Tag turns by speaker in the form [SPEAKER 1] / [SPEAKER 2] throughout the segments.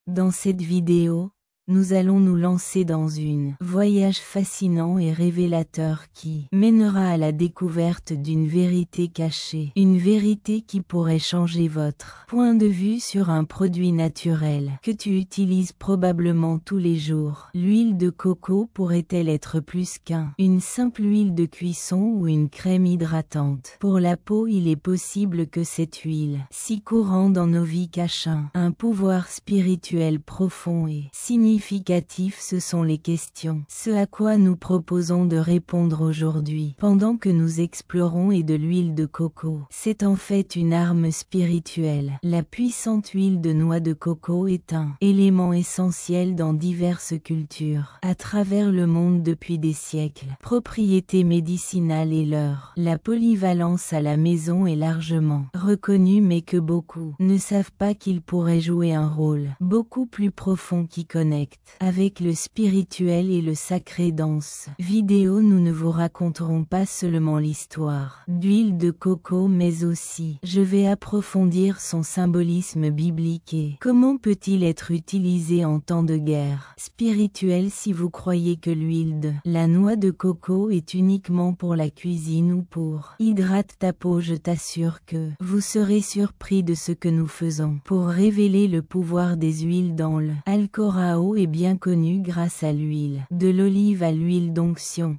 [SPEAKER 1] Dans cette vidéo, nous allons nous lancer dans un voyage fascinant et révélateur qui mènera à la découverte d'une vérité cachée. Une vérité qui pourrait changer votre point de vue sur un produit naturel que tu utilises probablement tous les jours. L'huile de coco pourrait-elle être plus qu'une simple huile de cuisson ou une crème hydratante? Pour la peau, il est possible que cette huile, si courante dans nos vies, cache un pouvoir spirituel profond et significatif. Ce sont les questions, ce à quoi nous proposons de répondre aujourd'hui. Pendant que nous explorons et de l'huile de coco, c'est en fait une arme spirituelle. La puissante huile de noix de coco est un élément essentiel dans diverses cultures à travers le monde depuis des siècles. Propriétés médicinales et la polyvalence à la maison est largement reconnue, mais que beaucoup ne savent pas qu'il pourrait jouer un rôle beaucoup plus profond qui connecte avec le spirituel et le sacré. Dans cette vidéo, nous ne vous raconterons pas seulement l'histoire d'huile de coco, mais aussi je vais approfondir son symbolisme biblique et comment peut-il être utilisé en temps de guerre spirituelle. Si vous croyez que l'huile de la noix de coco est uniquement pour la cuisine ou pour hydrater ta peau, je t'assure que vous serez surpris de ce que nous faisons pour révéler le pouvoir des huiles dans le Alcorao est bien connu grâce à l'huile de l'olive à l'huile d'onction.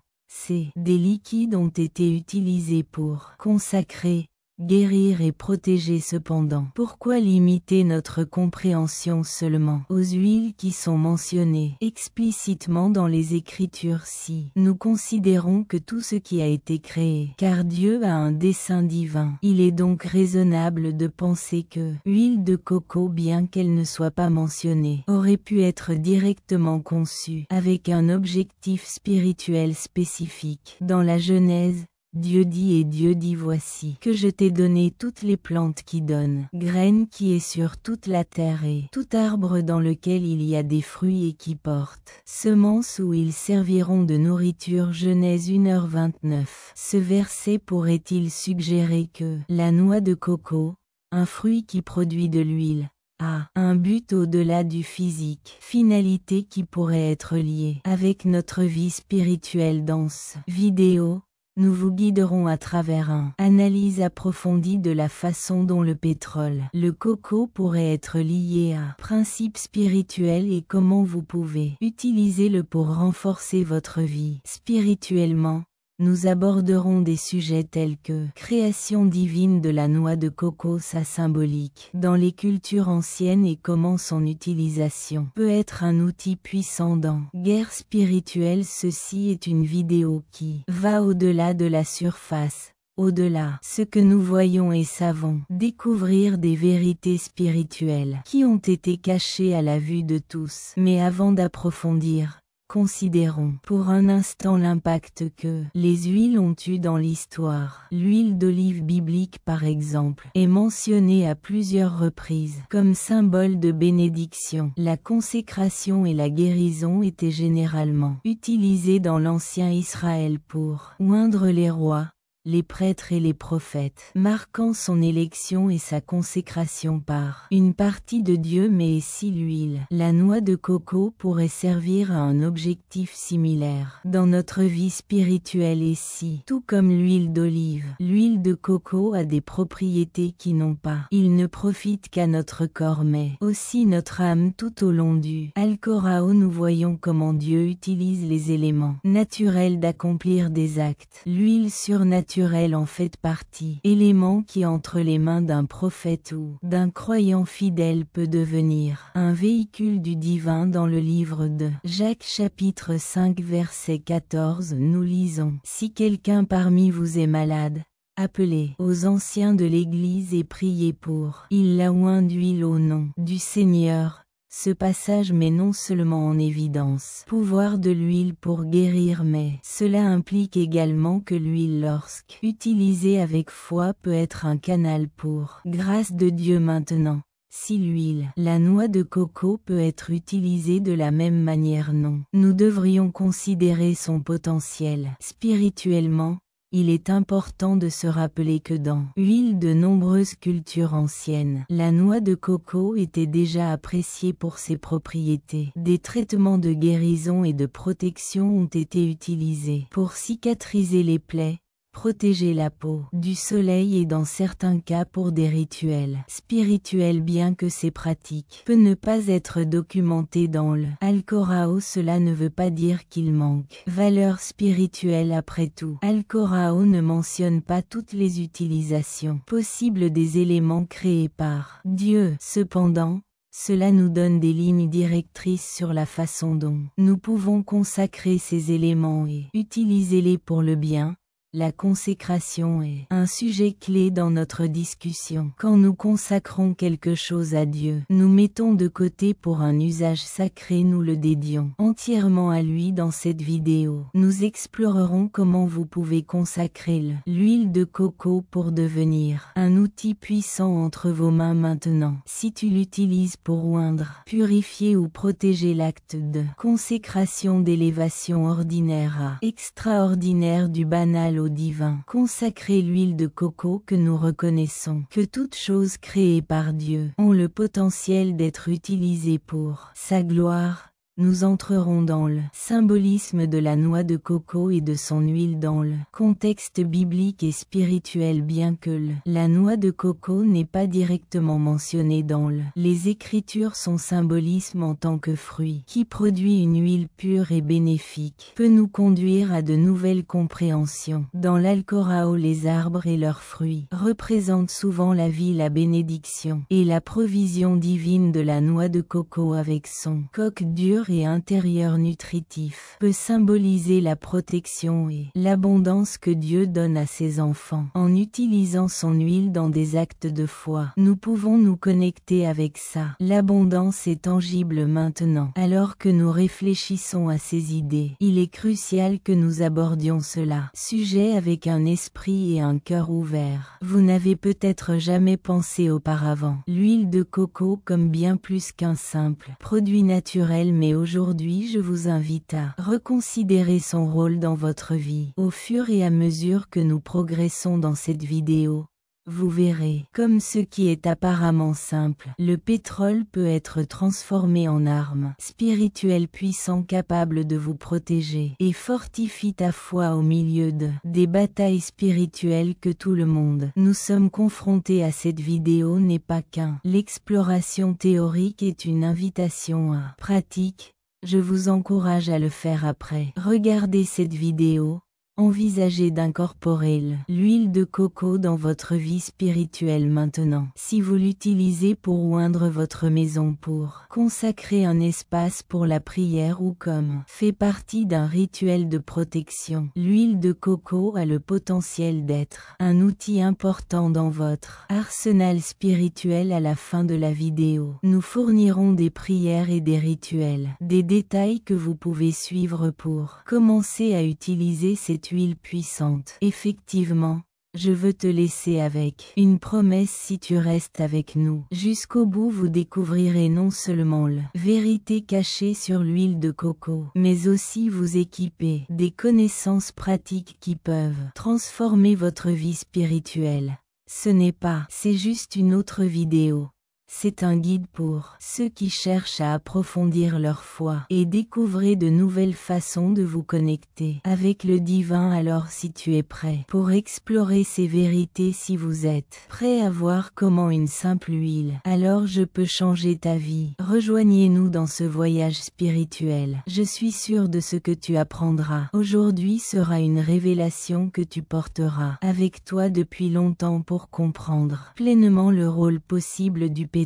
[SPEAKER 1] Des liquides ont été utilisés pour consacrer, guérir et protéger. Cependant, pourquoi limiter notre compréhension seulement aux huiles qui sont mentionnées explicitement dans les Écritures si nous considérons que tout ce qui a été créé, car Dieu a un dessein divin? Il est donc raisonnable de penser que l'huile de coco, bien qu'elle ne soit pas mentionnée, aurait pu être directement conçue avec un objectif spirituel spécifique. Dans la Genèse, Dieu dit voici que je t'ai donné toutes les plantes qui donnent graines qui est sur toute la terre et tout arbre dans lequel il y a des fruits et qui portent semences où ils serviront de nourriture. Genèse 1h29. Ce verset pourrait-il suggérer que la noix de coco, un fruit qui produit de l'huile, a un but au-delà du physique, finalité qui pourrait être liée avec notre vie spirituelle? Dans cette vidéo, nous vous guiderons à travers une analyse approfondie de la façon dont le pétrole, le coco pourrait être lié à principes spirituels et comment vous pouvez utiliser-le pour renforcer votre vie spirituellement. Nous aborderons des sujets tels que création divine de la noix de coco, sa symbolique dans les cultures anciennes et comment son utilisation peut être un outil puissant dans guerre spirituelle. Ceci est une vidéo qui va au-delà de la surface, au-delà ce que nous voyons et savons, découvrir des vérités spirituelles qui ont été cachées à la vue de tous. Mais avant d'approfondir, considérons pour un instant l'impact que les huiles ont eu dans l'histoire. L'huile d'olive biblique, par exemple, est mentionnée à plusieurs reprises comme symbole de bénédiction. La consécration et la guérison étaient généralement utilisées dans l'ancien Israël pour oindre les rois, les prêtres et les prophètes, marquant son élection et sa consécration par une partie de Dieu. Mais si l'huile, la noix de coco, pourrait servir à un objectif similaire dans notre vie spirituelle, et si, tout comme l'huile d'olive, l'huile de coco a des propriétés qui n'ont pas, il ne profite qu'à notre corps mais aussi notre âme tout au long du Alcorao, nous voyons comment Dieu utilise les éléments naturels d'accomplir des actes. L'huile surnaturelle en fait partie, élément qui entre les mains d'un prophète ou d'un croyant fidèle peut devenir un véhicule du divin. Dans le livre de Jacques chapitre 5 verset 14, nous lisons: si quelqu'un parmi vous est malade, appelez aux anciens de l'Église et priez pour il la oint d'huile au nom du Seigneur. Ce passage met non seulement en évidence le pouvoir de l'huile pour guérir, mais cela implique également que l'huile, lorsqu'utilisée avec foi, peut être un canal pour grâce de Dieu. Maintenant, si l'huile, la noix de coco, peut être utilisée de la même manière, non, nous devrions considérer son potentiel spirituellement. Il est important de se rappeler que dans l'huile de nombreuses cultures anciennes, la noix de coco était déjà appréciée pour ses propriétés. Des traitements de guérison et de protection ont été utilisés pour cicatriser les plaies, protéger la peau du soleil et dans certains cas pour des rituels spirituels, bien que ces pratiques peut ne pas être documentées dans le Alcorão. Cela ne veut pas dire qu'il manque valeur spirituelle. Après tout, Alcorão ne mentionne pas toutes les utilisations possibles des éléments créés par Dieu. Cependant, cela nous donne des lignes directrices sur la façon dont nous pouvons consacrer ces éléments et utiliser-les pour le bien. La consécration est un sujet clé dans notre discussion. Quand nous consacrons quelque chose à Dieu, nous mettons de côté pour un usage sacré, nous le dédions entièrement à lui. Dans cette vidéo, nous explorerons comment vous pouvez consacrer l'huile de coco pour devenir un outil puissant entre vos mains maintenant. Si tu l'utilises pour oindre, purifier ou protéger, l'acte de consécration d'élévation ordinaire à extraordinaire, du banal au divin. Consacrer l'huile de coco que nous reconnaissons que toutes choses créées par Dieu ont le potentiel d'être utilisées pour sa gloire. Nous entrerons dans le symbolisme de la noix de coco et de son huile dans le contexte biblique et spirituel. Bien que la noix de coco n'est pas directement mentionnée dans les Écritures, son symbolisme en tant que fruit qui produit une huile pure et bénéfique peut nous conduire à de nouvelles compréhensions. Dans l'Alcorão, les arbres et leurs fruits représentent souvent la vie, la bénédiction et la provision divine de la noix de coco, avec son coque dure et intérieur nutritif, peut symboliser la protection et l'abondance que Dieu donne à ses enfants. En utilisant son huile dans des actes de foi, nous pouvons nous connecter avec ça. L'abondance est tangible maintenant. Alors que nous réfléchissons à ces idées, il est crucial que nous abordions cela sujet avec un esprit et un cœur ouverts. Vous n'avez peut-être jamais pensé auparavant l'huile de coco comme bien plus qu'un simple produit naturel, mais aujourd'hui je vous invite à reconsidérer son rôle dans votre vie. Au fur et à mesure que nous progressons dans cette vidéo, vous verrez, comme ce qui est apparemment simple, le pétrole peut être transformé en arme spirituelle puissante capable de vous protéger et fortifie ta foi au milieu des batailles spirituelles que tout le monde nous sommes confrontés à. Cette vidéo n'est pas qu'un l'exploration théorique, est une invitation à pratique. Je vous encourage à le faire après. Regardez cette vidéo. Envisagez d'incorporer l'huile de coco dans votre vie spirituelle maintenant. Si vous l'utilisez pour oindre votre maison, pour consacrer un espace pour la prière ou comme fait partie d'un rituel de protection, l'huile de coco a le potentiel d'être un outil important dans votre arsenal spirituel. À la fin de la vidéo, nous fournirons des prières et des rituels, des détails que vous pouvez suivre pour commencer à utiliser cette huile puissante. Effectivement, je veux te laisser avec une promesse: si tu restes avec nous jusqu'au bout, vous découvrirez non seulement la vérité cachée sur l'huile de coco, mais aussi vous équiper des connaissances pratiques qui peuvent transformer votre vie spirituelle. Ce n'est pas, c'est juste une autre vidéo. C'est un guide pour ceux qui cherchent à approfondir leur foi et découvrir de nouvelles façons de vous connecter avec le divin. Alors si tu es prêt pour explorer ces vérités, si vous êtes prêt à voir comment une simple huile alors je peux changer ta vie, rejoignez-nous dans ce voyage spirituel. Je suis sûr de ce que tu apprendras aujourd'hui sera une révélation que tu porteras avec toi depuis longtemps pour comprendre pleinement le rôle possible du pétrole.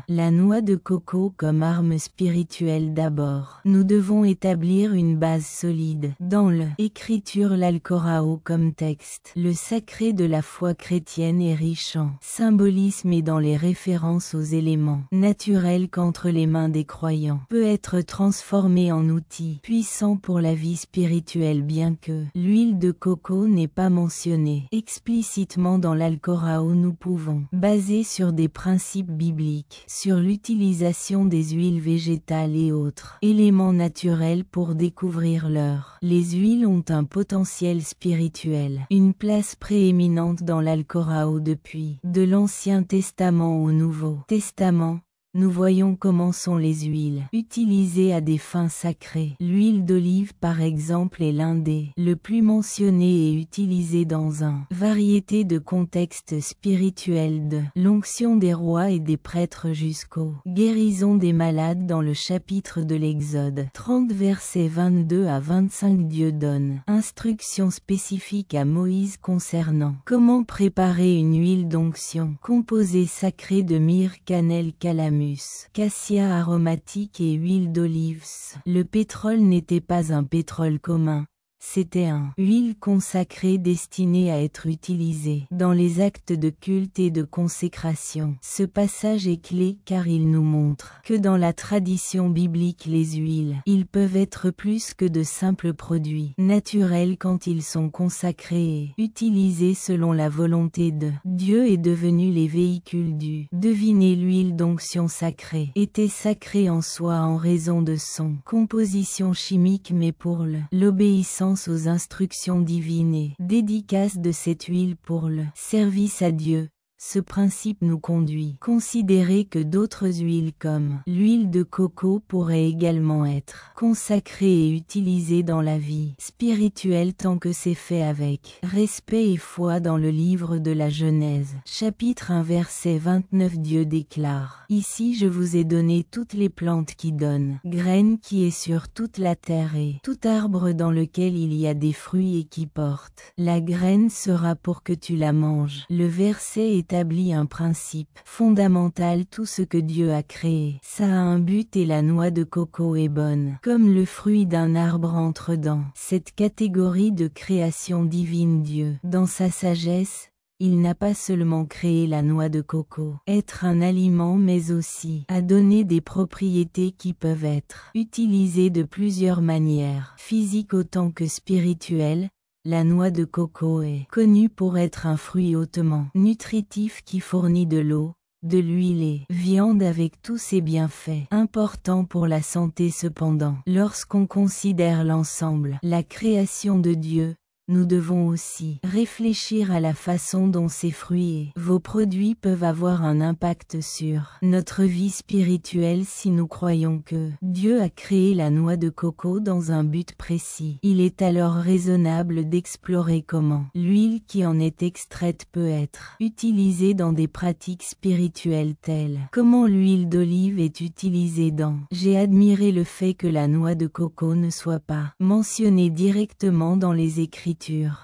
[SPEAKER 1] La noix de coco comme arme spirituelle. D'abord, nous devons établir une base solide dans l'Écriture. L'Alcorão comme texte, le sacré de la foi chrétienne, est riche en symbolisme et dans les références aux éléments naturels qu'entre les mains des croyants peut être transformé en outil puissant pour la vie spirituelle. Bien que l'huile de coco n'est pas mentionnée explicitement dans l'Alcorão, nous pouvons baser sur des principes bibliques bibliques sur l'utilisation des huiles végétales et autres éléments naturels pour découvrir l'heure. Les huiles ont un potentiel spirituel, une place prééminente dans l'Alcorão depuis de l'Ancien Testament au Nouveau Testament. Nous voyons comment sont les huiles utilisées à des fins sacrées. L'huile d'olive par exemple est l'un des le plus mentionné et utilisé dans un variété de contextes spirituels de l'onction des rois et des prêtres jusqu'aux guérisons des malades dans le chapitre de l'Exode 30 versets 22 à 25. Dieu donne instructions spécifiques à Moïse concernant comment préparer une huile d'onction composée sacrée de myrrhe, cannelle, calamus, cassia aromatique et huile d'olive. Le pétrole n'était pas un pétrole commun. C'était une huile consacrée destinée à être utilisée dans les actes de culte et de consécration. Ce passage est clé car il nous montre que dans la tradition biblique les huiles, ils peuvent être plus que de simples produits naturels quand ils sont consacrés et utilisés selon la volonté de Dieu est devenu les véhicules du. Devinez, l'huile d'onction sacrée était sacrée en soi en raison de son composition chimique mais pour l'obéissance aux instructions divines et dédicace de cette huile pour le service à Dieu. Ce principe nous conduit à considérer que d'autres huiles comme l'huile de coco pourraient également être consacrées et utilisées dans la vie spirituelle tant que c'est fait avec respect et foi. Dans le livre de la Genèse, chapitre 1 verset 29, Dieu déclare: Ici je vous ai donné toutes les plantes qui donnent graines qui est sur toute la terre et tout arbre dans lequel il y a des fruits et qui porte la graine sera pour que tu la manges. Le verset établit un principe fondamental: tout ce que Dieu a créé, ça a un but et la noix de coco est bonne, comme le fruit d'un arbre entre dans cette catégorie de création divine. Dieu, dans sa sagesse, il n'a pas seulement créé la noix de coco, être un aliment, mais aussi a donné des propriétés qui peuvent être utilisées de plusieurs manières, physiques autant que spirituelles. La noix de coco est connue pour être un fruit hautement nutritif qui fournit de l'eau, de l'huile et viande avec tous ses bienfaits importants pour la santé. Cependant, lorsqu'on considère l'ensemble, la création de Dieu, nous devons aussi réfléchir à la façon dont ces fruits et vos produits peuvent avoir un impact sur notre vie spirituelle. Si nous croyons que Dieu a créé la noix de coco dans un but précis, il est alors raisonnable d'explorer comment l'huile qui en est extraite peut être utilisée dans des pratiques spirituelles telles comment l'huile d'olive est utilisée dans. J'ai admiré le fait que la noix de coco ne soit pas mentionnée directement dans les Écritures.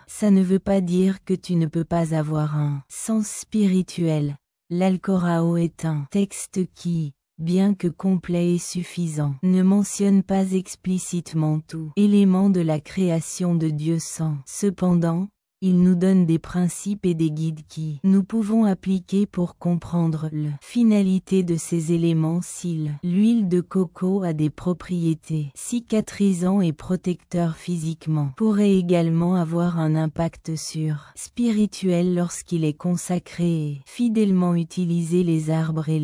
[SPEAKER 1] Ça ne veut pas dire que tu ne peux pas avoir un sens spirituel. L'Alcorão est un texte qui, bien que complet et suffisant, ne mentionne pas explicitement tout élément de la création de Dieu sans. Cependant, il nous donne des principes et des guides qui nous pouvons appliquer pour comprendre la finalité de ces éléments. Si l'huile de coco a des propriétés cicatrisantes et protecteurs physiquement, pourrait également avoir un impact spirituel lorsqu'il est consacré et fidèlement utilisé. Les arbres et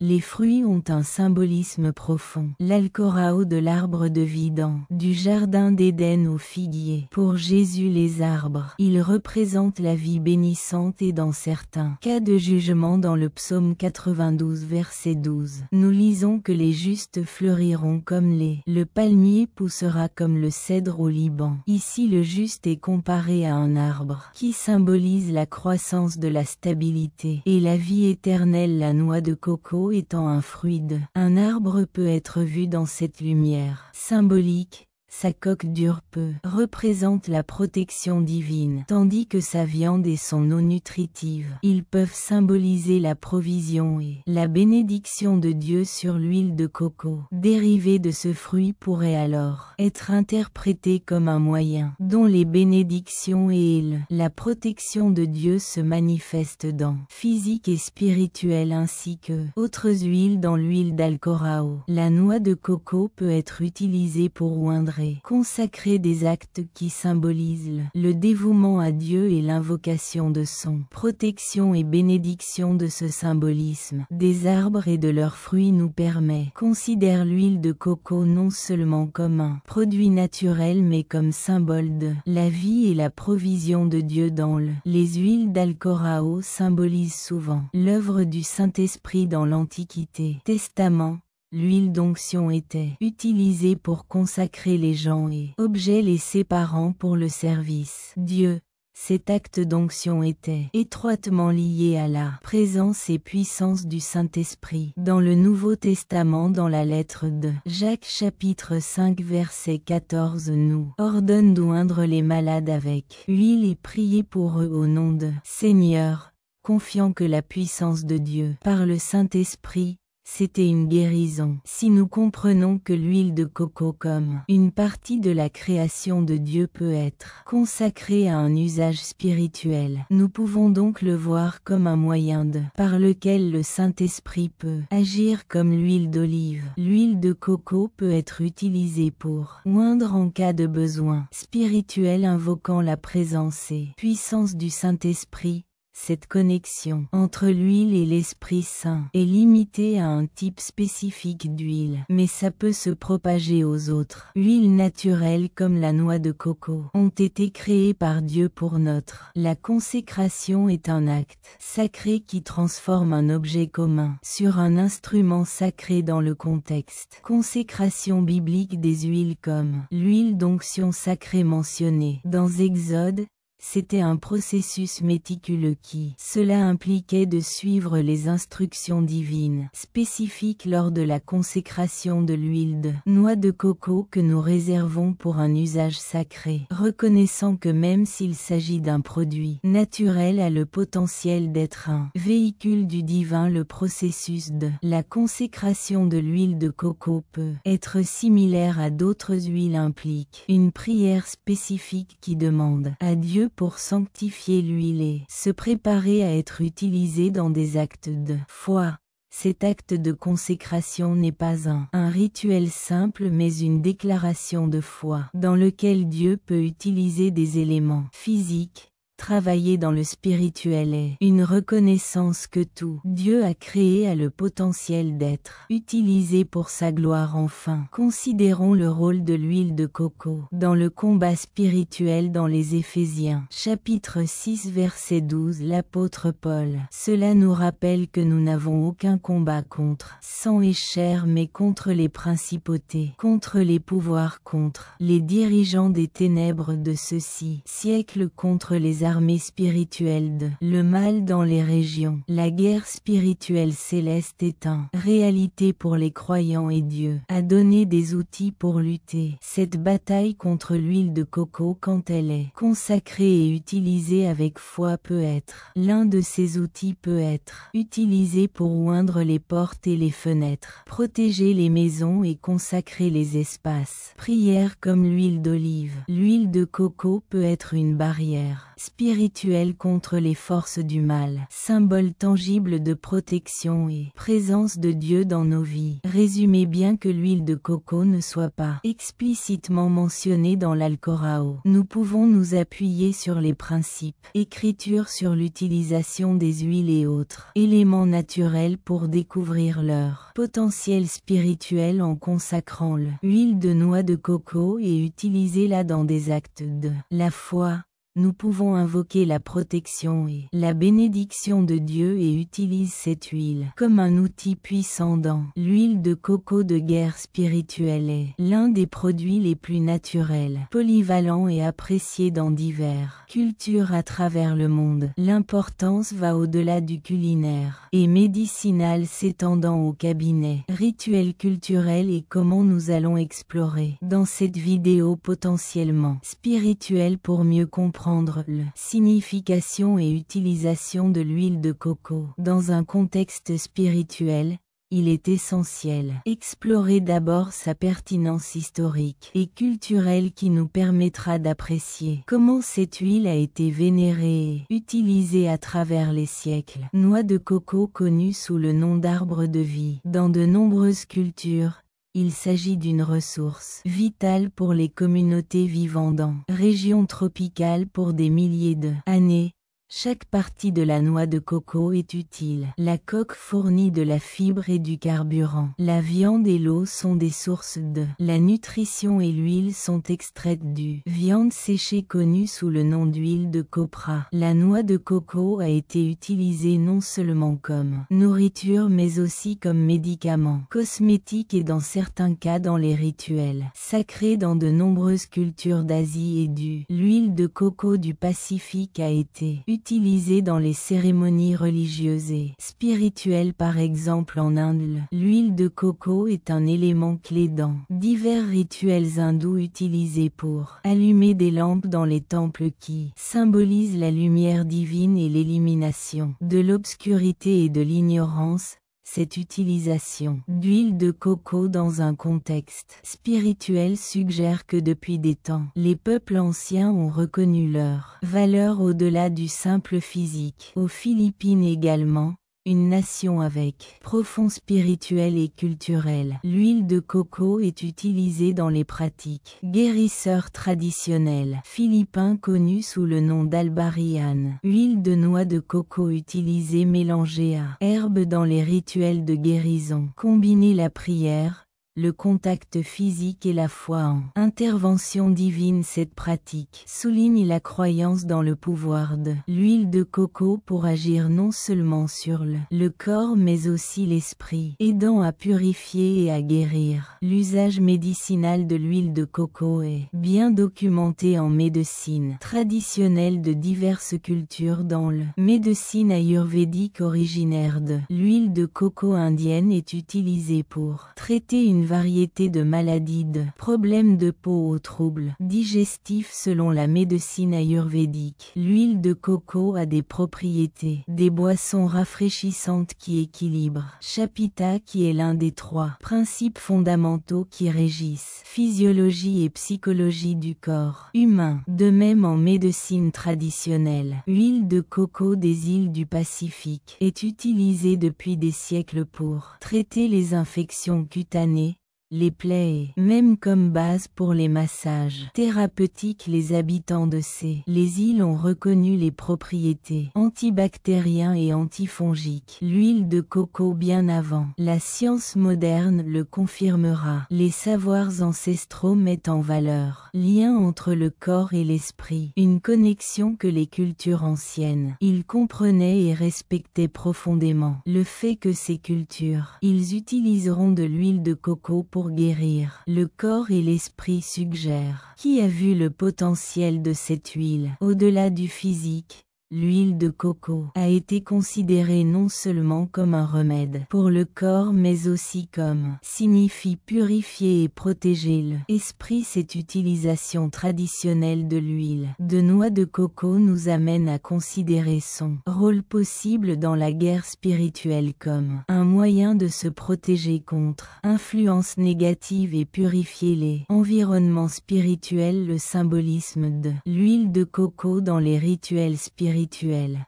[SPEAKER 1] les fruits ont un symbolisme profond. L'Alcorão de l'arbre de vie du jardin d'Éden au figuier. Pour Jésus, les arbres, ils représentent la vie bénissante et dans certains cas de jugement. Dans le psaume 92 verset 12, nous lisons que les justes fleuriront comme le palmier poussera comme le cèdre au Liban. Ici le juste est comparé à un arbre qui symbolise la croissance de la stabilité et la vie éternelle. La noix de coco étant un fruit un arbre peut être vu dans cette lumière symbolique. Sa coque dure peu représente la protection divine, tandis que sa viande et son eau nutritive, ils peuvent symboliser la provision et la bénédiction de Dieu sur l'huile de coco. Dérivée de ce fruit pourrait alors être interprétée comme un moyen dont les bénédictions et la protection de Dieu se manifestent dans physique et spirituel ainsi que autres huiles. Dans l'huile d'Alcorão, la noix de coco peut être utilisée pour oindre Consacrer des actes qui symbolisent le dévouement à Dieu et l'invocation de son protection et bénédiction de ce symbolisme des arbres et de leurs fruits nous permet. Considère l'huile de coco non seulement comme un produit naturel mais comme symbole de la vie et la provision de Dieu dans les huiles d'Alcorao symbolisent souvent l'œuvre du Saint-Esprit dans l'Antiquité Testament. L'huile d'onction était utilisée pour consacrer les gens et objets les séparant pour le service. Dieu. Cet acte d'onction était étroitement lié à la présence et puissance du Saint-Esprit. Dans le Nouveau Testament, dans la lettre de Jacques chapitre 5 verset 14 nous ordonne d'oindre les malades avec huile et prier pour eux au nom de Seigneur, confiant que la puissance de Dieu par le Saint-Esprit c'était une guérison. Si nous comprenons que l'huile de coco comme une partie de la création de Dieu peut être consacrée à un usage spirituel, nous pouvons donc le voir comme un moyen par lequel le Saint-Esprit peut agir comme l'huile d'olive. L'huile de coco peut être utilisée pour oindre en cas de besoin spirituel invoquant la présence et puissance du Saint-Esprit. Cette connexion entre l'huile et l'Esprit Saint est limitée à un type spécifique d'huile, mais ça peut se propager aux autres. Huiles naturelles comme la noix de coco ont été créées par Dieu pour notre. La consécration est un acte sacré qui transforme un objet commun sur un instrument sacré dans le contexte. Consécration biblique des huiles comme l'huile d'onction sacrée mentionnée dans Exode. C'était un processus méticuleux cela impliquait de suivre les instructions divines spécifiques lors de la consécration de l'huile de noix de coco que nous réservons pour un usage sacré, reconnaissant que même s'il s'agit d'un produit naturel a le potentiel d'être un véhicule du divin. Le processus de la consécration de l'huile de coco peut être similaire à d'autres huiles implique une prière spécifique qui demande à Dieu pour sanctifier l'huile et se préparer à être utilisée dans des actes de foi. Cet acte de consécration n'est pas un rituel simple mais une déclaration de foi dans lequel Dieu peut utiliser des éléments physiques. Travailler dans le spirituel est une reconnaissance que tout Dieu a créé a le potentiel d'être utilisé pour sa gloire. Enfin, considérons le rôle de l'huile de coco dans le combat spirituel dans les Éphésiens. Chapitre 6 verset 12. L'apôtre Paul. Cela nous rappelle que nous n'avons aucun combat contre sang et chair mais contre les principautés, contre les pouvoirs, contre les dirigeants des ténèbres de ceux-ci siècles, contre les armées spirituelles de le mal dans les régions. La guerre spirituelle céleste est une réalité pour les croyants et Dieu a donné des outils pour lutter. Cette bataille contre l'huile de coco, quand elle est consacrée et utilisée avec foi, peut être l'un de ces outils peut être utilisé pour oindre les portes et les fenêtres, protéger les maisons et consacrer les espaces. Prière comme l'huile d'olive. L'huile de coco peut être une barrière spirituelle contre les forces du mal, symbole tangible de protection et présence de Dieu dans nos vies. Résumé, bien que l'huile de coco ne soit pas explicitement mentionnée dans l'Alcorao, nous pouvons nous appuyer sur les principes Écriture sur l'utilisation des huiles et autres éléments naturels pour découvrir leur potentiel spirituel en consacrant l'huile de noix de coco et utiliser-la dans des actes de la foi. Nous pouvons invoquer la protection et la bénédiction de Dieu et utilise cette huile comme un outil puissant dans l'huile de coco de guerre spirituelle est l'un des produits les plus naturels, polyvalents et appréciés dans diverses cultures à travers le monde. L'importance va au-delà du culinaire et médicinal, s'étendant au cabinet rituel culturel et comment nous allons explorer dans cette vidéo potentiellement spirituelle pour mieux comprendre la signification et utilisation de l'huile de coco. Dans un contexte spirituel, il est essentiel d'explorer d'abord sa pertinence historique et culturelle qui nous permettra d'apprécier comment cette huile a été vénérée et utilisée à travers les siècles. Noix de coco connue sous le nom d'arbre de vie dans de nombreuses cultures. il s'agit d'une ressource vitale pour les communautés vivant dans régions tropicales pour des milliers d'années. Chaque partie de la noix de coco est utile. La coque fournit de la fibre et du carburant. La viande et l'eau sont des sources de la nutrition et l'huile sont extraites du viande séchée connue sous le nom d'huile de copra. La noix de coco a été utilisée non seulement comme nourriture mais aussi comme médicament, cosmétique et dans certains cas dans les rituels sacrés dans de nombreuses cultures d'Asie et l'huile de coco du Pacifique a été utilisée dans les cérémonies religieuses et spirituelles par exemple en Inde. L'huile de coco est un élément clé dans divers rituels hindous utilisés pour allumer des lampes dans les temples qui symbolisent la lumière divine et l'élimination de l'obscurité et de l'ignorance. Cette utilisation d'huile de coco dans un contexte spirituel suggère que depuis des temps, les peuples anciens ont reconnu leur valeur au-delà du simple physique. Aux Philippines également, une nation avec profond spirituel et culturel. L'huile de coco est utilisée dans les pratiques guérisseurs traditionnels philippins connus sous le nom d'albarian. Huile de noix de coco utilisée mélangée à herbes dans les rituels de guérison. Combiner la prière, le contact physique et la foi en intervention divine. Cette pratique souligne la croyance dans le pouvoir de l'huile de coco pour agir non seulement sur le corps mais aussi l'esprit, aidant à purifier et à guérir. L'usage médicinal de l'huile de coco est bien documenté en médecine traditionnelle de diverses cultures. Dans le médecine ayurvédique originaire de l'huile de coco indienne est utilisée pour traiter une variété de maladies, de problèmes de peau aux troubles digestifs selon la médecine ayurvédique. L'huile de coco a des propriétés, des boissons rafraîchissantes qui équilibrent. Chapita qui est l'un des 3 principes fondamentaux qui régissent physiologie et psychologie du corps humain. De même en médecine traditionnelle, l'huile de coco des îles du Pacifique est utilisée depuis des siècles pour traiter les infections cutanées, les plaies et même comme base pour les massages thérapeutiques. Les habitants de les îles ont reconnu les propriétés antibactériens et antifongiques. L'huile de coco bien avant la science moderne le confirmera. Les savoirs ancestraux mettent en valeur lien entre le corps et l'esprit, une connexion que les cultures anciennes ils comprenaient et respectaient profondément. Le fait que ces cultures ils utiliseront de l'huile de coco pour guérir le corps et l'esprit suggère qui a vu le potentiel de cette huile au-delà du physique. L'huile de coco a été considérée non seulement comme un remède pour le corps mais aussi comme signifie purifier et protéger l'esprit. Cette utilisation traditionnelle de l'huile de noix de coco nous amène à considérer son rôle possible dans la guerre spirituelle comme un moyen de se protéger contre influences négatives et purifier les environnements spirituels. Le symbolisme de l'huile de coco dans les rituels spirituels.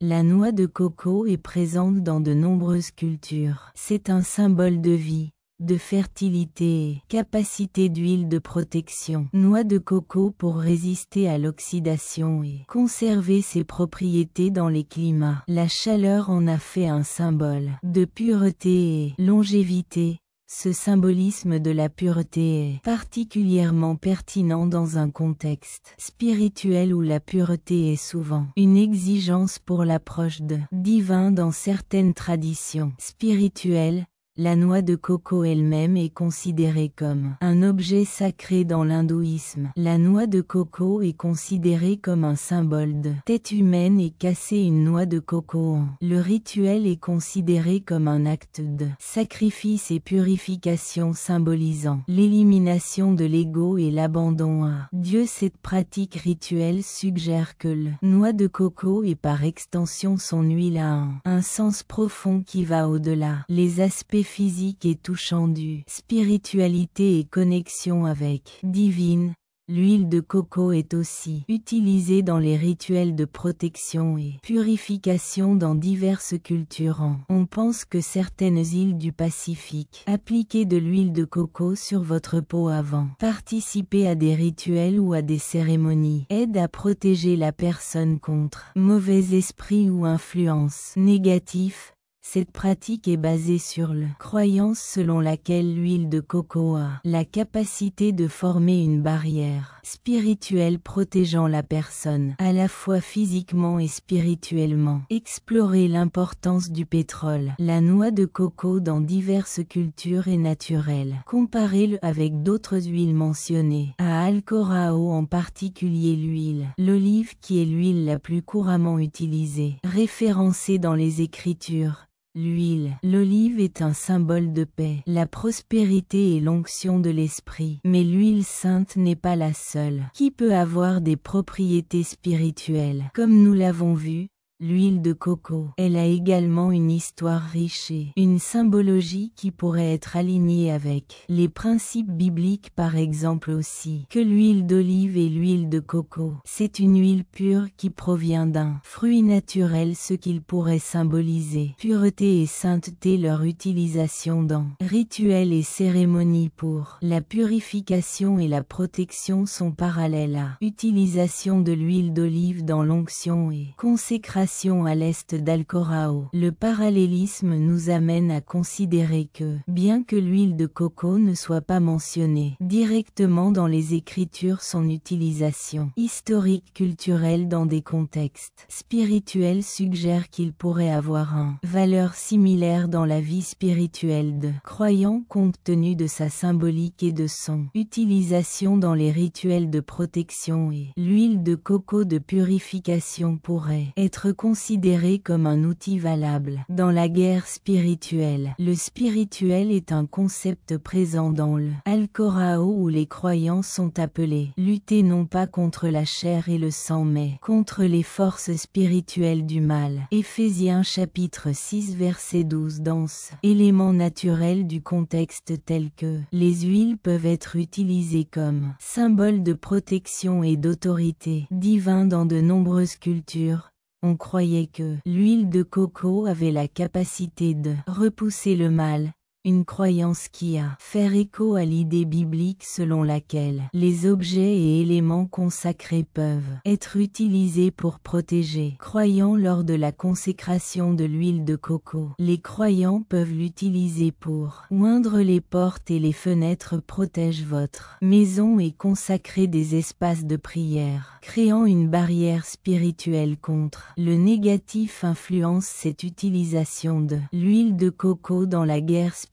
[SPEAKER 1] La noix de coco est présente dans de nombreuses cultures. C'est un symbole de vie, de fertilité et capacité d'huile de protection. Noix de coco pour résister à l'oxydation et conserver ses propriétés dans les climats. La chaleur en a fait un symbole de pureté et longévité. Ce symbolisme de la pureté est particulièrement pertinent dans un contexte spirituel où la pureté est souvent une exigence pour l'approche de divin. Dans certaines traditions spirituelles, la noix de coco elle-même est considérée comme un objet sacré dans l'hindouisme. La noix de coco est considérée comme un symbole de tête humaine et casser une noix de coco en le rituel est considéré comme un acte de sacrifice et purification symbolisant l'élimination de l'ego et l'abandon à Dieu. Cette pratique rituelle suggère que la noix de coco et par extension son huile a un sens profond qui va au-delà les aspects physique et touchant du spiritualité et connexion avec divine. L'huile de coco est aussi utilisée dans les rituels de protection et purification dans diverses cultures. On pense que certaines îles du Pacifique appliquaient de l'huile de coco sur votre peau avant participer à des rituels ou à des cérémonies aide à protéger la personne contre mauvais esprits ou influences négatives. Cette pratique est basée sur la croyance selon laquelle l'huile de coco a la capacité de former une barrière spirituelle protégeant la personne, à la fois physiquement et spirituellement. Explorer l'importance du pétrole. La noix de coco dans diverses cultures est naturelle. Comparez-le avec d'autres huiles mentionnées. À Alcorao en particulier l'olive qui est l'huile la plus couramment utilisée, référencée dans les Écritures. L'olive est un symbole de paix, la prospérité et l'onction de l'esprit. Mais l'huile sainte n'est pas la seule qui peut avoir des propriétés spirituelles. Comme nous l'avons vu, l'huile de coco, elle a également une histoire riche et une symbologie qui pourrait être alignée avec les principes bibliques par exemple aussi que l'huile d'olive et l'huile de coco. C'est une huile pure qui provient d'un fruit naturel, ce qu'il pourrait symboliser pureté et sainteté. Leur utilisation dans rituels et cérémonies pour la purification et la protection sont parallèles à l'utilisation de l'huile d'olive dans l'onction et consécration à l'est d'Alcorao. Le parallélisme nous amène à considérer que, bien que l'huile de coco ne soit pas mentionnée directement dans les Écritures, son utilisation historique culturelle dans des contextes spirituels suggère qu'il pourrait avoir une valeur similaire dans la vie spirituelle de croyants compte tenu de sa symbolique et de son utilisation dans les rituels de protection, et l'huile de coco de purification pourrait être considéré comme un outil valable dans la guerre spirituelle. Le spirituel est un concept présent dans le Alcorao où les croyants sont appelés lutter non pas contre la chair et le sang mais contre les forces spirituelles du mal. Éphésiens chapitre 6 verset 12. Dans ce élément naturel du contexte tel que les huiles peuvent être utilisées comme symbole de protection et d'autorité divine dans de nombreuses cultures, on croyait que l'huile de coco avait la capacité de repousser le mal, une croyance qui a fait écho à l'idée biblique selon laquelle les objets et éléments consacrés peuvent être utilisés pour protéger croyants lors de la consécration de l'huile de coco. Les croyants peuvent l'utiliser pour oindre les portes et les fenêtres, protège votre maison et consacrer des espaces de prière, créant une barrière spirituelle contre le négatif. Influence cette utilisation de l'huile de coco dans la guerre spirituelle.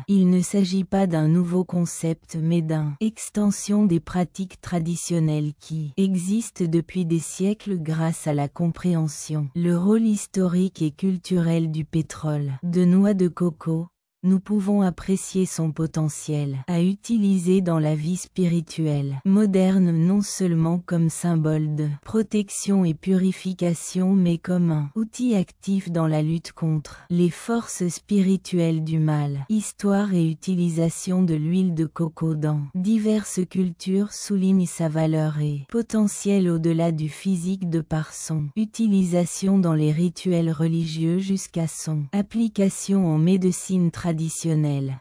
[SPEAKER 1] Il ne s'agit pas d'un nouveau concept mais d'une extension des pratiques traditionnelles qui existent depuis des siècles grâce à la compréhension, le rôle historique et culturel du pétrole de noix de coco. Nous pouvons apprécier son potentiel à utiliser dans la vie spirituelle moderne non seulement comme symbole de protection et purification mais comme un outil actif dans la lutte contre les forces spirituelles du mal. Histoire et utilisation de l'huile de coco dans diverses cultures souligne sa valeur et potentiel au-delà du physique de par son utilisation dans les rituels religieux jusqu'à son application en médecine traditionnelle.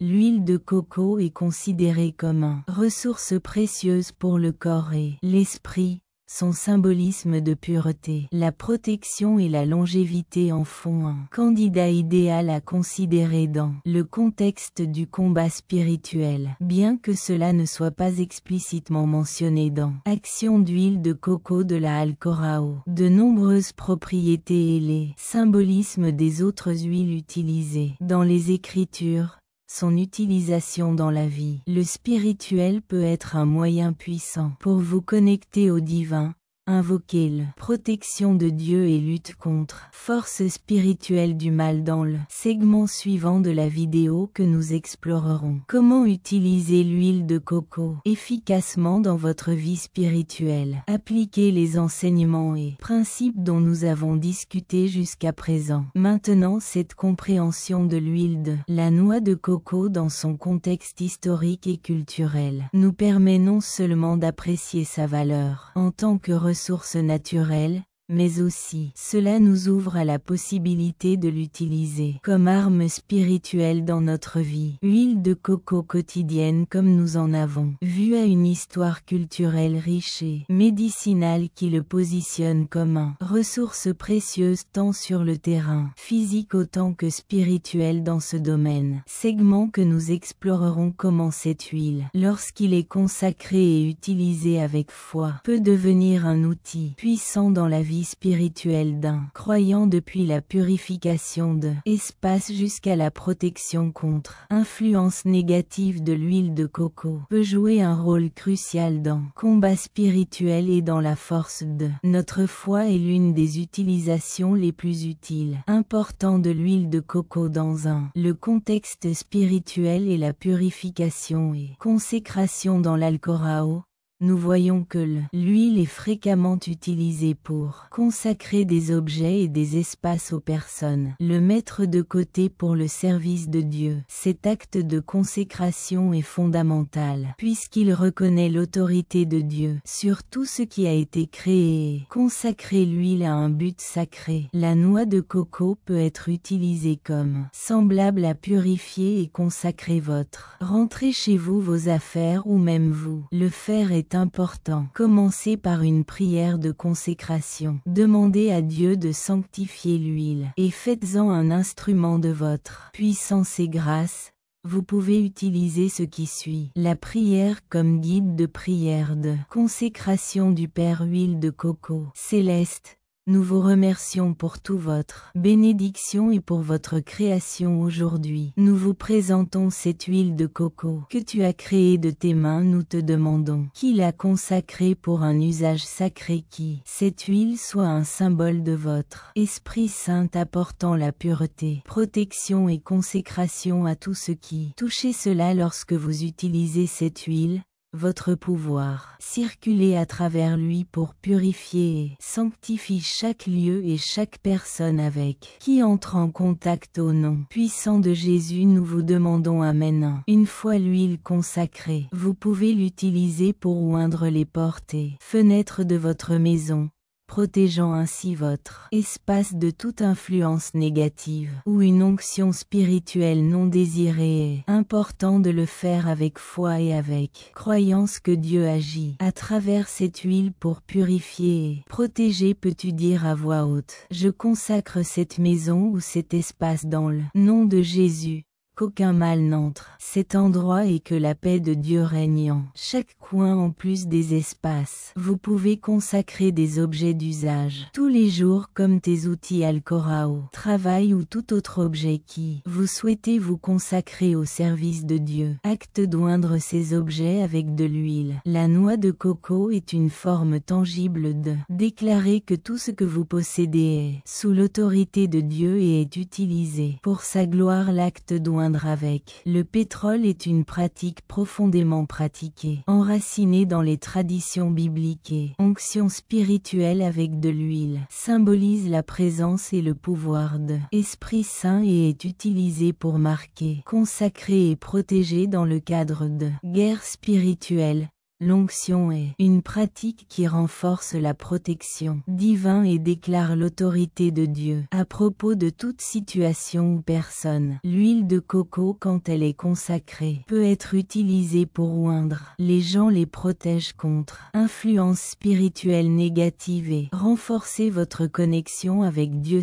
[SPEAKER 1] L'huile de coco est considérée comme une ressource précieuse pour le corps et l'esprit. Son symbolisme de pureté, la protection et la longévité en font un candidat idéal à considérer dans le contexte du combat spirituel, bien que cela ne soit pas explicitement mentionné dans Action d'huile de coco de la Alcorao. De nombreuses propriétés et les symbolismes des autres huiles utilisées dans les Écritures, son utilisation dans la vie. Le spirituel peut être un moyen puissant pour vous connecter au divin, Invoquez-le. Protection de Dieu et lutte contre force spirituelle du mal dans le segment suivant de la vidéo que nous explorerons. Comment utiliser l'huile de coco efficacement dans votre vie spirituelle. Appliquez les enseignements et principes dont nous avons discuté jusqu'à présent. Maintenant, cette compréhension de l'huile de la noix de coco dans son contexte historique et culturel nous permet non seulement d'apprécier sa valeur en tant que ressource naturelle, mais aussi, cela nous ouvre à la possibilité de l'utiliser comme arme spirituelle dans notre vie. Huile de coco quotidienne comme nous en avons vu a une histoire culturelle riche et médicinale qui le positionne comme une ressource précieuse tant sur le terrain physique autant que spirituel dans ce domaine. Segment que nous explorerons comment cette huile, lorsqu'il est consacré et utilisé avec foi, peut devenir un outil puissant dans la vie spirituelle d'un croyant depuis la purification de espace jusqu'à la protection contre influence négative de l'huile de coco peut jouer un rôle crucial dans combat spirituel et dans la force de notre foi est l'une des utilisations les plus utiles. Important de l'huile de coco dans le contexte spirituel et la purification et consécration dans l'Alcorão. Nous voyons que l'huile est fréquemment utilisée pour consacrer des objets et des espaces aux personnes, le mettre de côté pour le service de Dieu. Cet acte de consécration est fondamental, puisqu'il reconnaît l'autorité de Dieu sur tout ce qui a été créé et consacrer l'huile à un but sacré. La noix de coco peut être utilisée comme semblable à purifier et consacrer votre rentrée chez vous, vos affaires ou même vous. Le faire est important. Commencez par une prière de consécration. Demandez à Dieu de sanctifier l'huile et faites-en un instrument de votre puissance et grâce. Vous pouvez utiliser ce qui suit. La prière comme guide de prière de consécration du Père. Huile de coco céleste. Nous vous remercions pour toute votre bénédiction et pour votre création aujourd'hui. Nous vous présentons cette huile de coco que tu as créée de tes mains. Nous te demandons qu'il la consacrée pour un usage sacré qui, cette huile soit un symbole de votre Esprit Saint apportant la pureté, protection et consécration à tout ce qui touchez cela lorsque vous utilisez cette huile. Votre pouvoir circulez à travers lui pour purifier et sanctifier chaque lieu et chaque personne avec qui entre en contact. Au nom puissant de Jésus nous vous demandons Amen. Une fois l'huile consacrée, vous pouvez l'utiliser pour oindre les portes et fenêtres de votre maison, protégeant ainsi votre espace de toute influence négative ou une onction spirituelle non désirée. Est important de le faire avec foi et avec croyance que Dieu agit à travers cette huile pour purifier et protéger. Peux-tu dire à voix haute: je consacre cette maison ou cet espace dans le nom de Jésus. Qu'aucun mal n'entre cet endroit et que la paix de Dieu règne en chaque coin. En plus des espaces, vous pouvez consacrer des objets d'usage tous les jours comme tes outils Alcorão, travail ou tout autre objet qui vous souhaitez vous consacrer au service de Dieu. Acte d'oindre ces objets avec de l'huile. La noix de coco est une forme tangible de déclarer que tout ce que vous possédez est sous l'autorité de Dieu et est utilisé pour sa gloire. L'acte d'oindre avec le pétrole est une pratique profondément pratiquée, enracinée dans les traditions bibliques et onction spirituelle avec de l'huile, symbolise la présence et le pouvoir de Esprit Saint et est utilisée pour marquer, consacrer et protéger dans le cadre de guerre spirituelle. L'onction est une pratique qui renforce la protection divine et déclare l'autorité de Dieu à propos de toute situation ou personne. L'huile de coco, quand elle est consacrée, peut être utilisée pour oindre les gens, les protège contre influences spirituelles négatives et renforcer votre connexion avec Dieu.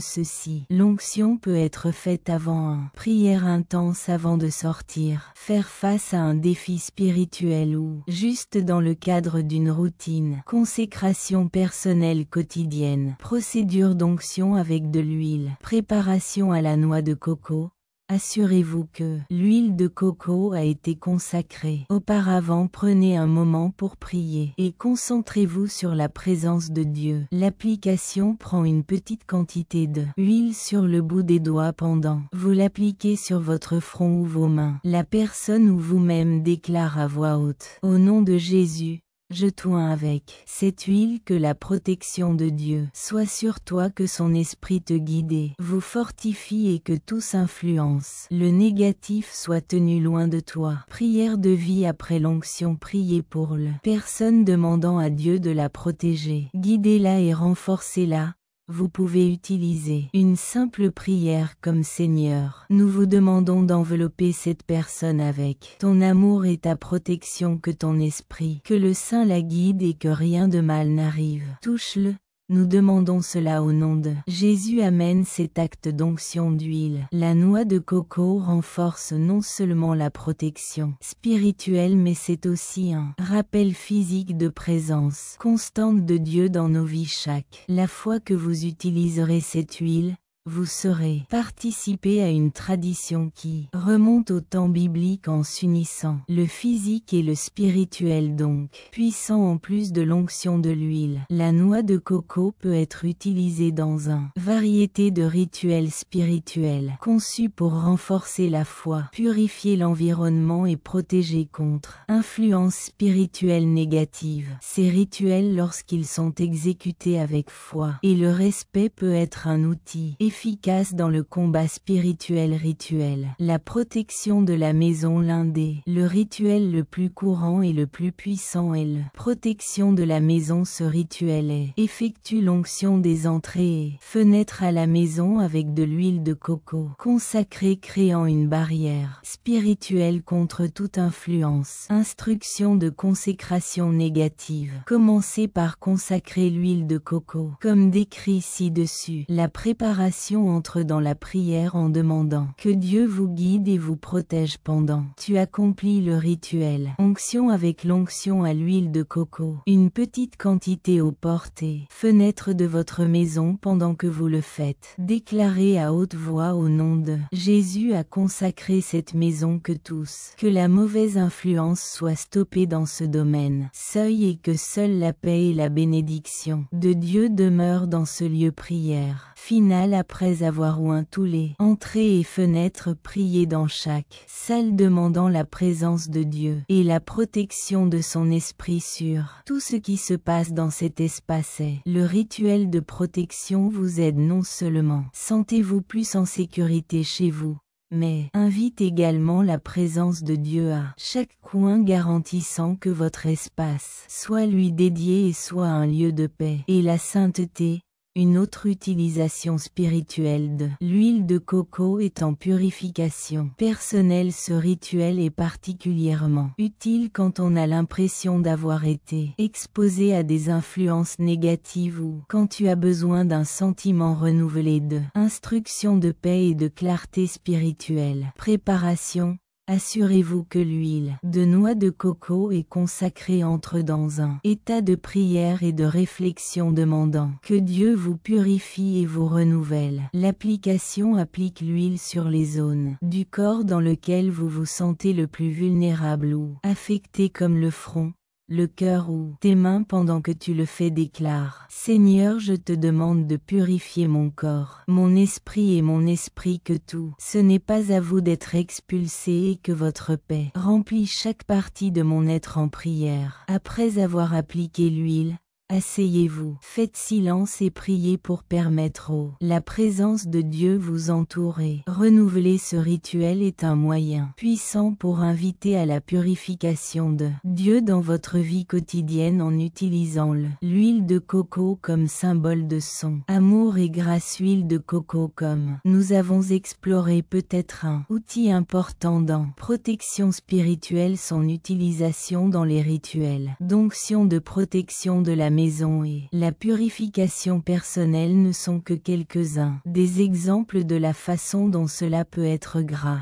[SPEAKER 1] L'onction peut être faite avant une prière intense, avant de sortir, faire face à un défi spirituel ou juste dans le cadre d'une routine, consécration personnelle quotidienne, procédure d'onction avec de l'huile, préparation à la noix de coco. assurez-vous que l'huile de coco a été consacrée. Auparavant, prenez un moment pour prier et concentrez-vous sur la présence de Dieu. L'application prend une petite quantité d'huile sur le bout des doigts pendant. Vous l'appliquez sur votre front ou vos mains. La personne ou vous-même déclare à voix haute: au nom de Jésus, je t'oins avec cette huile, que la protection de Dieu soit sur toi, que son esprit te guide, vous fortifie et que toute influence, le négatif, soit tenu loin de toi. Prière de vie après l'onction. Priez pour la personne demandant à Dieu de la protéger. Guidez-la et renforcez-la. Vous pouvez utiliser une simple prière comme: Seigneur, nous vous demandons d'envelopper cette personne avec ton amour et ta protection, que ton esprit, que le Saint la guide et que rien de mal n'arrive. Touche-le. Nous demandons cela au nom de Jésus. Amen. Cet acte d'onction d'huile, la noix de coco, renforce non seulement la protection spirituelle, mais c'est aussi un rappel physique de présence constante de Dieu dans nos vies. Chaque la fois que vous utiliserez cette huile, vous saurez participer à une tradition qui remonte au temps biblique en s'unissant le physique et le spirituel, donc puissant. En plus de l'onction de l'huile, la noix de coco peut être utilisée dans une variété de rituels spirituels conçus pour renforcer la foi, purifier l'environnement et protéger contre influences spirituelles négatives. Ces rituels, lorsqu'ils sont exécutés avec foi et le respect, peut être un outil efficace dans le combat spirituel. Rituel. La protection de la maison. L'un des le rituel le plus courant et le plus puissant est la protection de la maison. Ce rituel effectue l'onction des entrées et fenêtres à la maison avec de l'huile de coco consacrée, créant une barrière spirituelle contre toute influence. Instruction de consécration négative. Commencez par consacrer l'huile de coco, comme décrit ci-dessus. La préparation entre dans la prière en demandant que Dieu vous guide et vous protège pendant tu accomplis le rituel. Onction. Avec l'onction à l'huile de coco, une petite quantité aux portes et fenêtres de votre maison. Pendant que vous le faites, déclarez à haute voix: au nom de Jésus a consacré cette maison, que la mauvaise influence soit stoppée dans ce domaine. Seuil. Et que seule la paix et la bénédiction de Dieu demeurent dans ce lieu. Prière finale. Après avoir oint tous les entrées et fenêtres, priez dans chaque salle demandant la présence de Dieu et la protection de son esprit sur tout ce qui se passe dans cet espace. Le rituel de protection vous aide non seulement sentez-vous plus en sécurité chez vous, mais invite également la présence de Dieu à chaque coin, garantissant que votre espace soit lui dédié et soit un lieu de paix et la sainteté. Une autre utilisation spirituelle de l'huile de coco est en purification personnelle. Ce rituel est particulièrement utile quand on a l'impression d'avoir été exposé à des influences négatives ou quand tu as besoin d'un sentiment renouvelé de instruction, de paix et de clarté spirituelle. Préparation. Assurez-vous que l'huile de noix de coco est consacrée. Entre dans un état de prière et de réflexion demandant que Dieu vous purifie et vous renouvelle. L'application. Applique l'huile sur les zones du corps dans lesquelles vous vous sentez le plus vulnérable ou affecté, comme le front, le cœur ou tes mains. Pendant que tu le fais, déclare: Seigneur, je te demande de purifier mon corps, mon esprit et mon esprit, que tout ce n'est pas à vous d'être expulsé et que votre paix remplit chaque partie de mon être. En prière. Après avoir appliqué l'huile, asseyez-vous, faites silence et priez pour permettre la présence de Dieu vous entourer. Renouveler. Ce rituel est un moyen puissant pour inviter à la purification de Dieu dans votre vie quotidienne en utilisant l'huile de coco comme symbole de son amour et grâce. Huile de coco, comme nous avons exploré, peut être un outil important dans protection spirituelle. Son utilisation dans les rituels d'onction de protection de la maison et la purification personnelle ne sont que quelques-uns des exemples de la façon dont cela peut être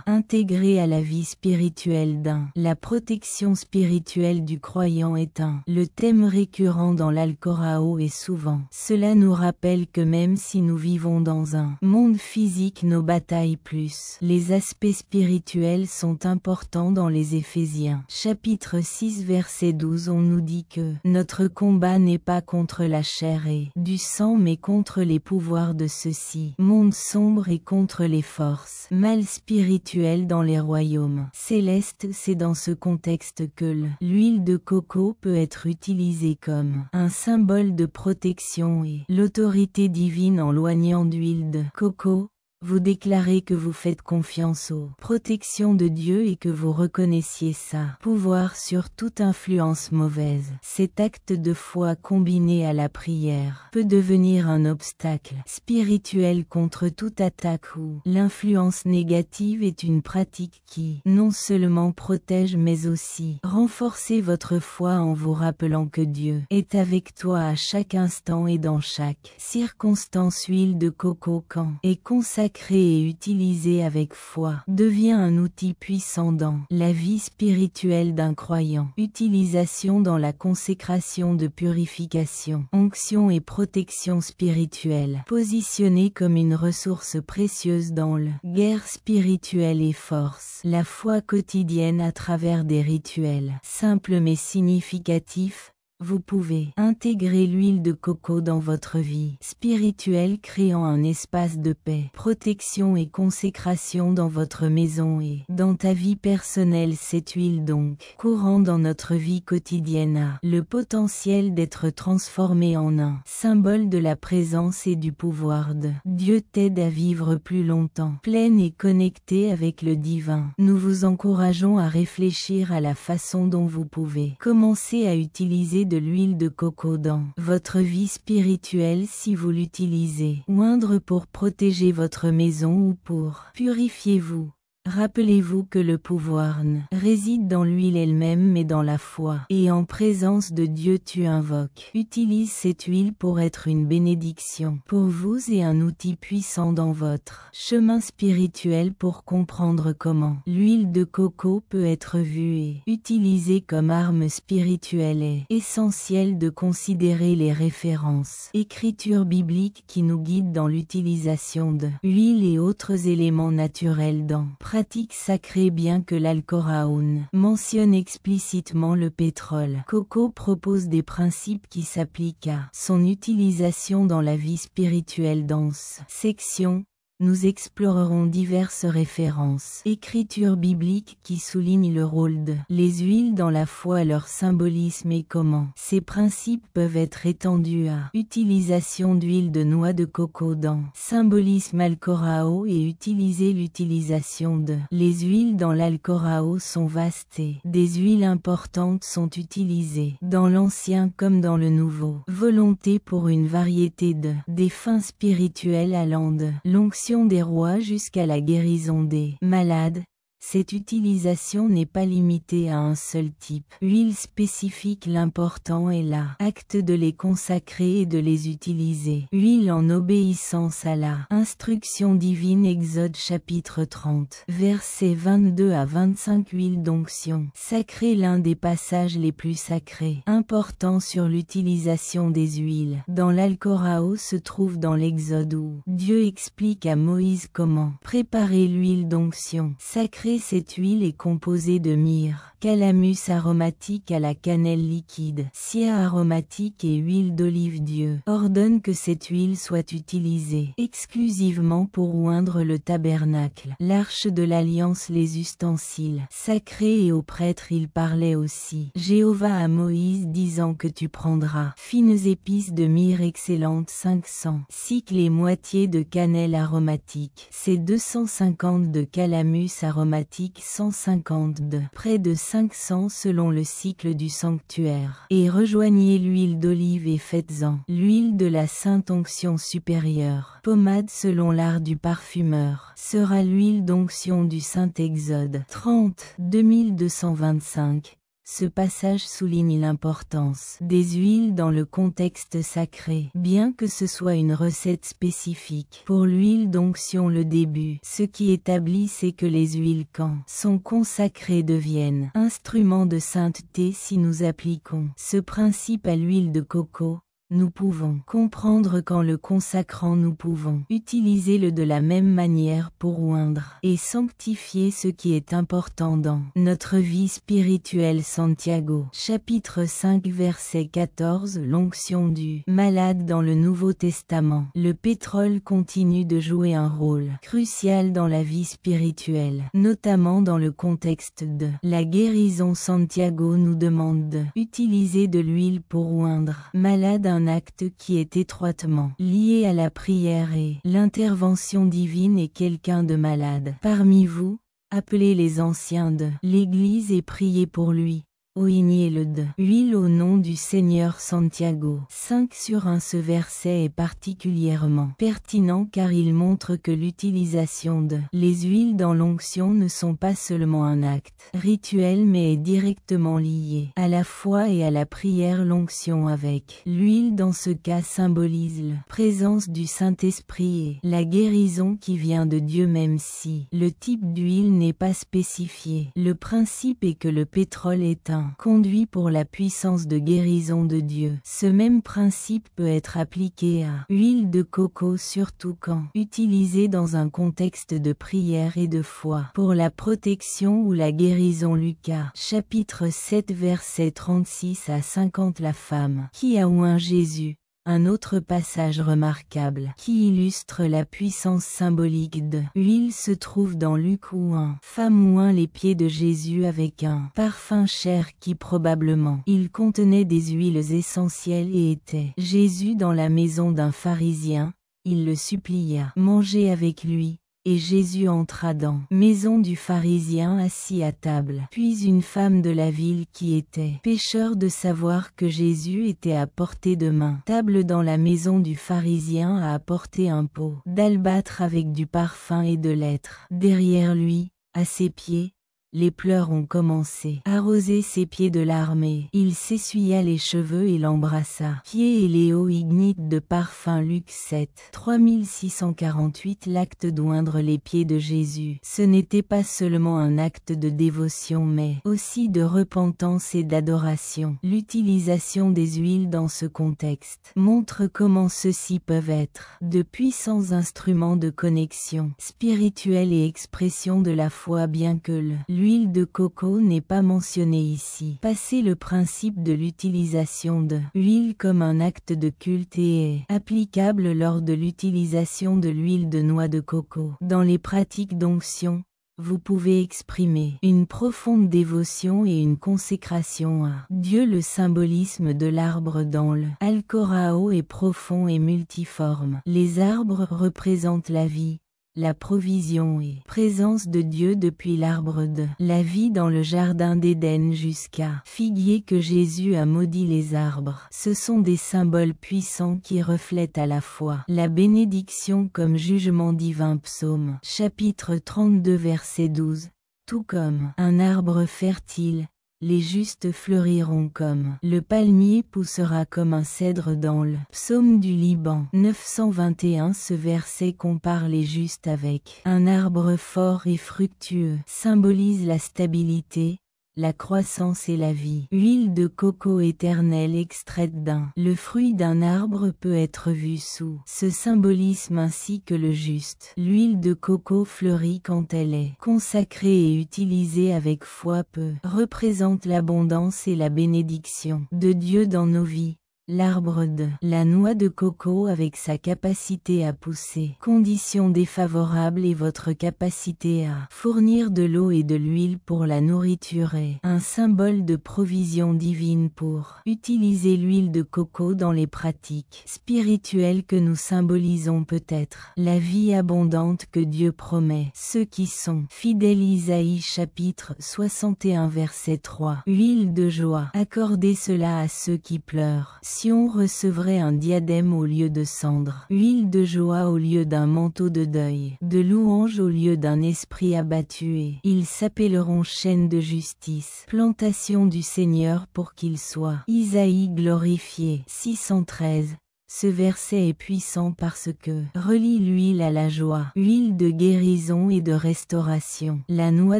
[SPEAKER 1] intégré à la vie spirituelle d'un. La protection spirituelle du croyant est le thème récurrent dans l'Alcorão et souvent. Cela nous rappelle que même si nous vivons dans un monde physique, nos batailles plus les aspects spirituels sont importants. Dans les Éphésiens, chapitre 6 verset 12, on nous dit que notre combat n'est pas contre la chair et du sang mais contre les pouvoirs de ceux-ci, monde sombre, et contre les forces mal spirituelles dans les royaumes célestes. C'est dans ce contexte que l'huile de coco peut être utilisée comme un symbole de protection et l'autorité divine. En loignant d'huile de coco, vous déclarez que vous faites confiance aux protections de Dieu et que vous reconnaissiez sa pouvoir sur toute influence mauvaise. Cet acte de foi combiné à la prière peut devenir un obstacle spirituel contre toute attaque ou l'influence négative est une pratique qui non seulement protège mais aussi renforce votre foi en vous rappelant que Dieu est avec toi à chaque instant et dans chaque circonstance. Huile de coco, quand est consacrée et utilisé avec foi, devient un outil puissant dans la vie spirituelle d'un croyant. Utilisation dans la consécration de purification, onction et protection spirituelle. Positionnée comme une ressource précieuse dans la guerre spirituelle et force la foi quotidienne à travers des rituels simples mais significatifs. Vous pouvez intégrer l'huile de coco dans votre vie spirituelle, créant un espace de paix, protection et consécration dans votre maison et dans ta vie personnelle. Cette huile donc courant dans notre vie quotidienne a le potentiel d'être transformée en un symbole de la présence et du pouvoir de Dieu. T'aide à vivre plus longtemps, pleine et connectée avec le divin. Nous vous encourageons à réfléchir à la façon dont vous pouvez commencer à utiliser de l'huile de coco dans votre vie spirituelle. Si vous l'utilisez, oindre pour protéger votre maison ou pour purifier-vous. Rappelez-vous que le pouvoir ne réside dans l'huile elle-même mais dans la foi. Et en présence de Dieu tu invoques. Utilise cette huile pour être une bénédiction pour vous et un outil puissant dans votre chemin spirituel. Pour comprendre comment l'huile de coco peut être vue et utilisée comme arme spirituelle, est essentiel de considérer les références écritures bibliques qui nous guident dans l'utilisation de l'huile et autres éléments naturels dans pratique sacrée. Bien que l'Alcorão mentionne explicitement le pétrole, coco propose des principes qui s'appliquent à son utilisation dans la vie spirituelle. Dans cette section, nous explorerons diverses références, écritures bibliques qui soulignent le rôle de les huiles dans la foi, leur symbolisme et comment ces principes peuvent être étendus à utilisation d'huile de noix de coco dans symbolisme Alcorão et utiliser l'utilisation de les huiles dans l'Alcorão sont vastes et des huiles importantes sont utilisées dans l'Ancien comme dans le Nouveau. Volonté pour une variété de des fins spirituelles allant de l'onction des rois jusqu'à la guérison des malades. Cette utilisation n'est pas limitée à un seul type huile spécifique. L'important est l'acte de les consacrer et de les utiliser. Huile en obéissance à la instruction divine. Exode chapitre 30, versets 22 à 25. Huile d'onction sacrée, l'un des passages les plus sacrés importants sur l'utilisation des huiles dans l'Alcorão se trouve dans l'Exode où Dieu explique à Moïse comment préparer l'huile d'onction sacrée. Cette huile est composée de myrrhe, calamus aromatique à la cannelle liquide, sia aromatique et huile d'olive. Dieu ordonne que cette huile soit utilisée exclusivement pour oindre le tabernacle, l'arche de l'alliance, les ustensiles sacrés, et aux prêtres. Il parlait aussi Jéhovah à Moïse disant que tu prendras fines épices de myrrhe excellente 500 cycles et moitié de cannelle aromatique, c'est 250 de calamus aromatique, 150 de près de 500 selon le cycle du sanctuaire, et rejoignez l'huile d'olive et faites-en l'huile de la sainte onction supérieure. Pommade selon l'art du parfumeur sera l'huile d'onction du saint. Exode 30, 2225. Ce passage souligne l'importance des huiles dans le contexte sacré, bien que ce soit une recette spécifique. Pour l'huile d'onction le début, ce qui établit c'est que les huiles quand sont consacrées deviennent instruments de sainteté si nous appliquons ce principe à l'huile de coco. Nous pouvons comprendre qu'en le consacrant nous pouvons utiliser-le de la même manière pour oindre et sanctifier ce qui est important dans notre vie spirituelle. Santiago, chapitre 5 verset 14. L'onction du malade dans le Nouveau Testament. Le pétrole continue de jouer un rôle crucial dans la vie spirituelle, notamment dans le contexte de la guérison. Santiago nous demande d'utiliser de l'huile pour oindre malade, un acte qui est étroitement lié à la prière et l'intervention divine. Et quelqu'un de malade parmi vous, appelez les anciens de l'Église et priez pour lui. Oignez-le de huile au nom du Seigneur. Santiago 5 sur 1. Ce verset est particulièrement pertinent car il montre que l'utilisation de les huiles dans l'onction ne sont pas seulement un acte rituel mais est directement lié à la foi et à la prière. L'onction avec l'huile dans ce cas symbolise la présence du Saint-Esprit et la guérison qui vient de Dieu même si le type d'huile n'est pas spécifié. Le principe est que le pétrole est un conduit pour la puissance de guérison de Dieu. Ce même principe peut être appliqué à l'huile de coco, surtout quand utilisée dans un contexte de prière et de foi pour la protection ou la guérison. Lucas chapitre 7 versets 36 à 50. La femme qui a oint Jésus. Un autre passage remarquable qui illustre la puissance symbolique de l'huile se trouve dans Luc où une femme oint les pieds de Jésus avec un parfum cher qui probablement il contenait des huiles essentielles et était Jésus dans la maison d'un pharisien. Il le supplia manger avec lui. Et Jésus entra dans la maison du pharisien assis à table. Puis une femme de la ville qui était pécheur de savoir que Jésus était à portée de main table dans la maison du pharisien a apporté un pot d'albâtre avec du parfum et de l'être. Derrière lui, à ses pieds, les pleurs ont commencé. Arroser ses pieds de larmes et il s'essuya les cheveux et l'embrassa. Pieds et les eaux ignites de parfum. Luc 7, 3648. L'acte d'oindre les pieds de Jésus. Ce n'était pas seulement un acte de dévotion mais aussi de repentance et d'adoration. L'utilisation des huiles dans ce contexte montre comment ceux-ci peuvent être de puissants instruments de connexion spirituelle et expression de la foi. Bien que l'huile de coco n'est pas mentionnée ici. Passez le principe de l'utilisation de l'huile comme un acte de culte et est applicable lors de l'utilisation de l'huile de noix de coco. Dans les pratiques d'onction, vous pouvez exprimer une profonde dévotion et une consécration à Dieu. Le symbolisme de l'arbre dans le Alcorão est profond et multiforme. Les arbres représentent la vie, la provision et présence de Dieu depuis l'arbre de la vie dans le jardin d'Éden jusqu'à figuier que Jésus a maudit les arbres. Ce sont des symboles puissants qui reflètent à la fois la bénédiction comme jugement divin. Psaume chapitre 32 verset 12. Tout comme un arbre fertile, les justes fleuriront comme le palmier poussera comme un cèdre dans le psaume du Liban 921. Ce verset compare les justes avec un arbre fort et fructueux, symbolise la stabilité, la croissance et la vie. Huile de coco éternelle extraite le fruit d'un arbre peut être vue sous ce symbolisme ainsi que le juste. L'huile de coco fleurit quand elle est consacrée et utilisée avec foi représente l'abondance et la bénédiction de Dieu dans nos vies. L'arbre de la noix de coco avec sa capacité à pousser, conditions défavorables et votre capacité à fournir de l'eau et de l'huile pour la nourriture est un symbole de provision divine. Pour utiliser l'huile de coco dans les pratiques spirituelles que nous symbolisons peut-être la vie abondante que Dieu promet. Ceux qui sont fidèles. Isaïe chapitre 61 verset 3. Huile de joie. Accordez cela à ceux qui pleurent. Sion recevrait un diadème au lieu de cendre, huile de joie au lieu d'un manteau de deuil, de louange au lieu d'un esprit abattu et ils s'appelleront chaîne de justice, plantation du Seigneur pour qu'il soit. Isaïe glorifié. 613. Ce verset est puissant parce que relie l'huile à la joie, huile de guérison et de restauration. La noix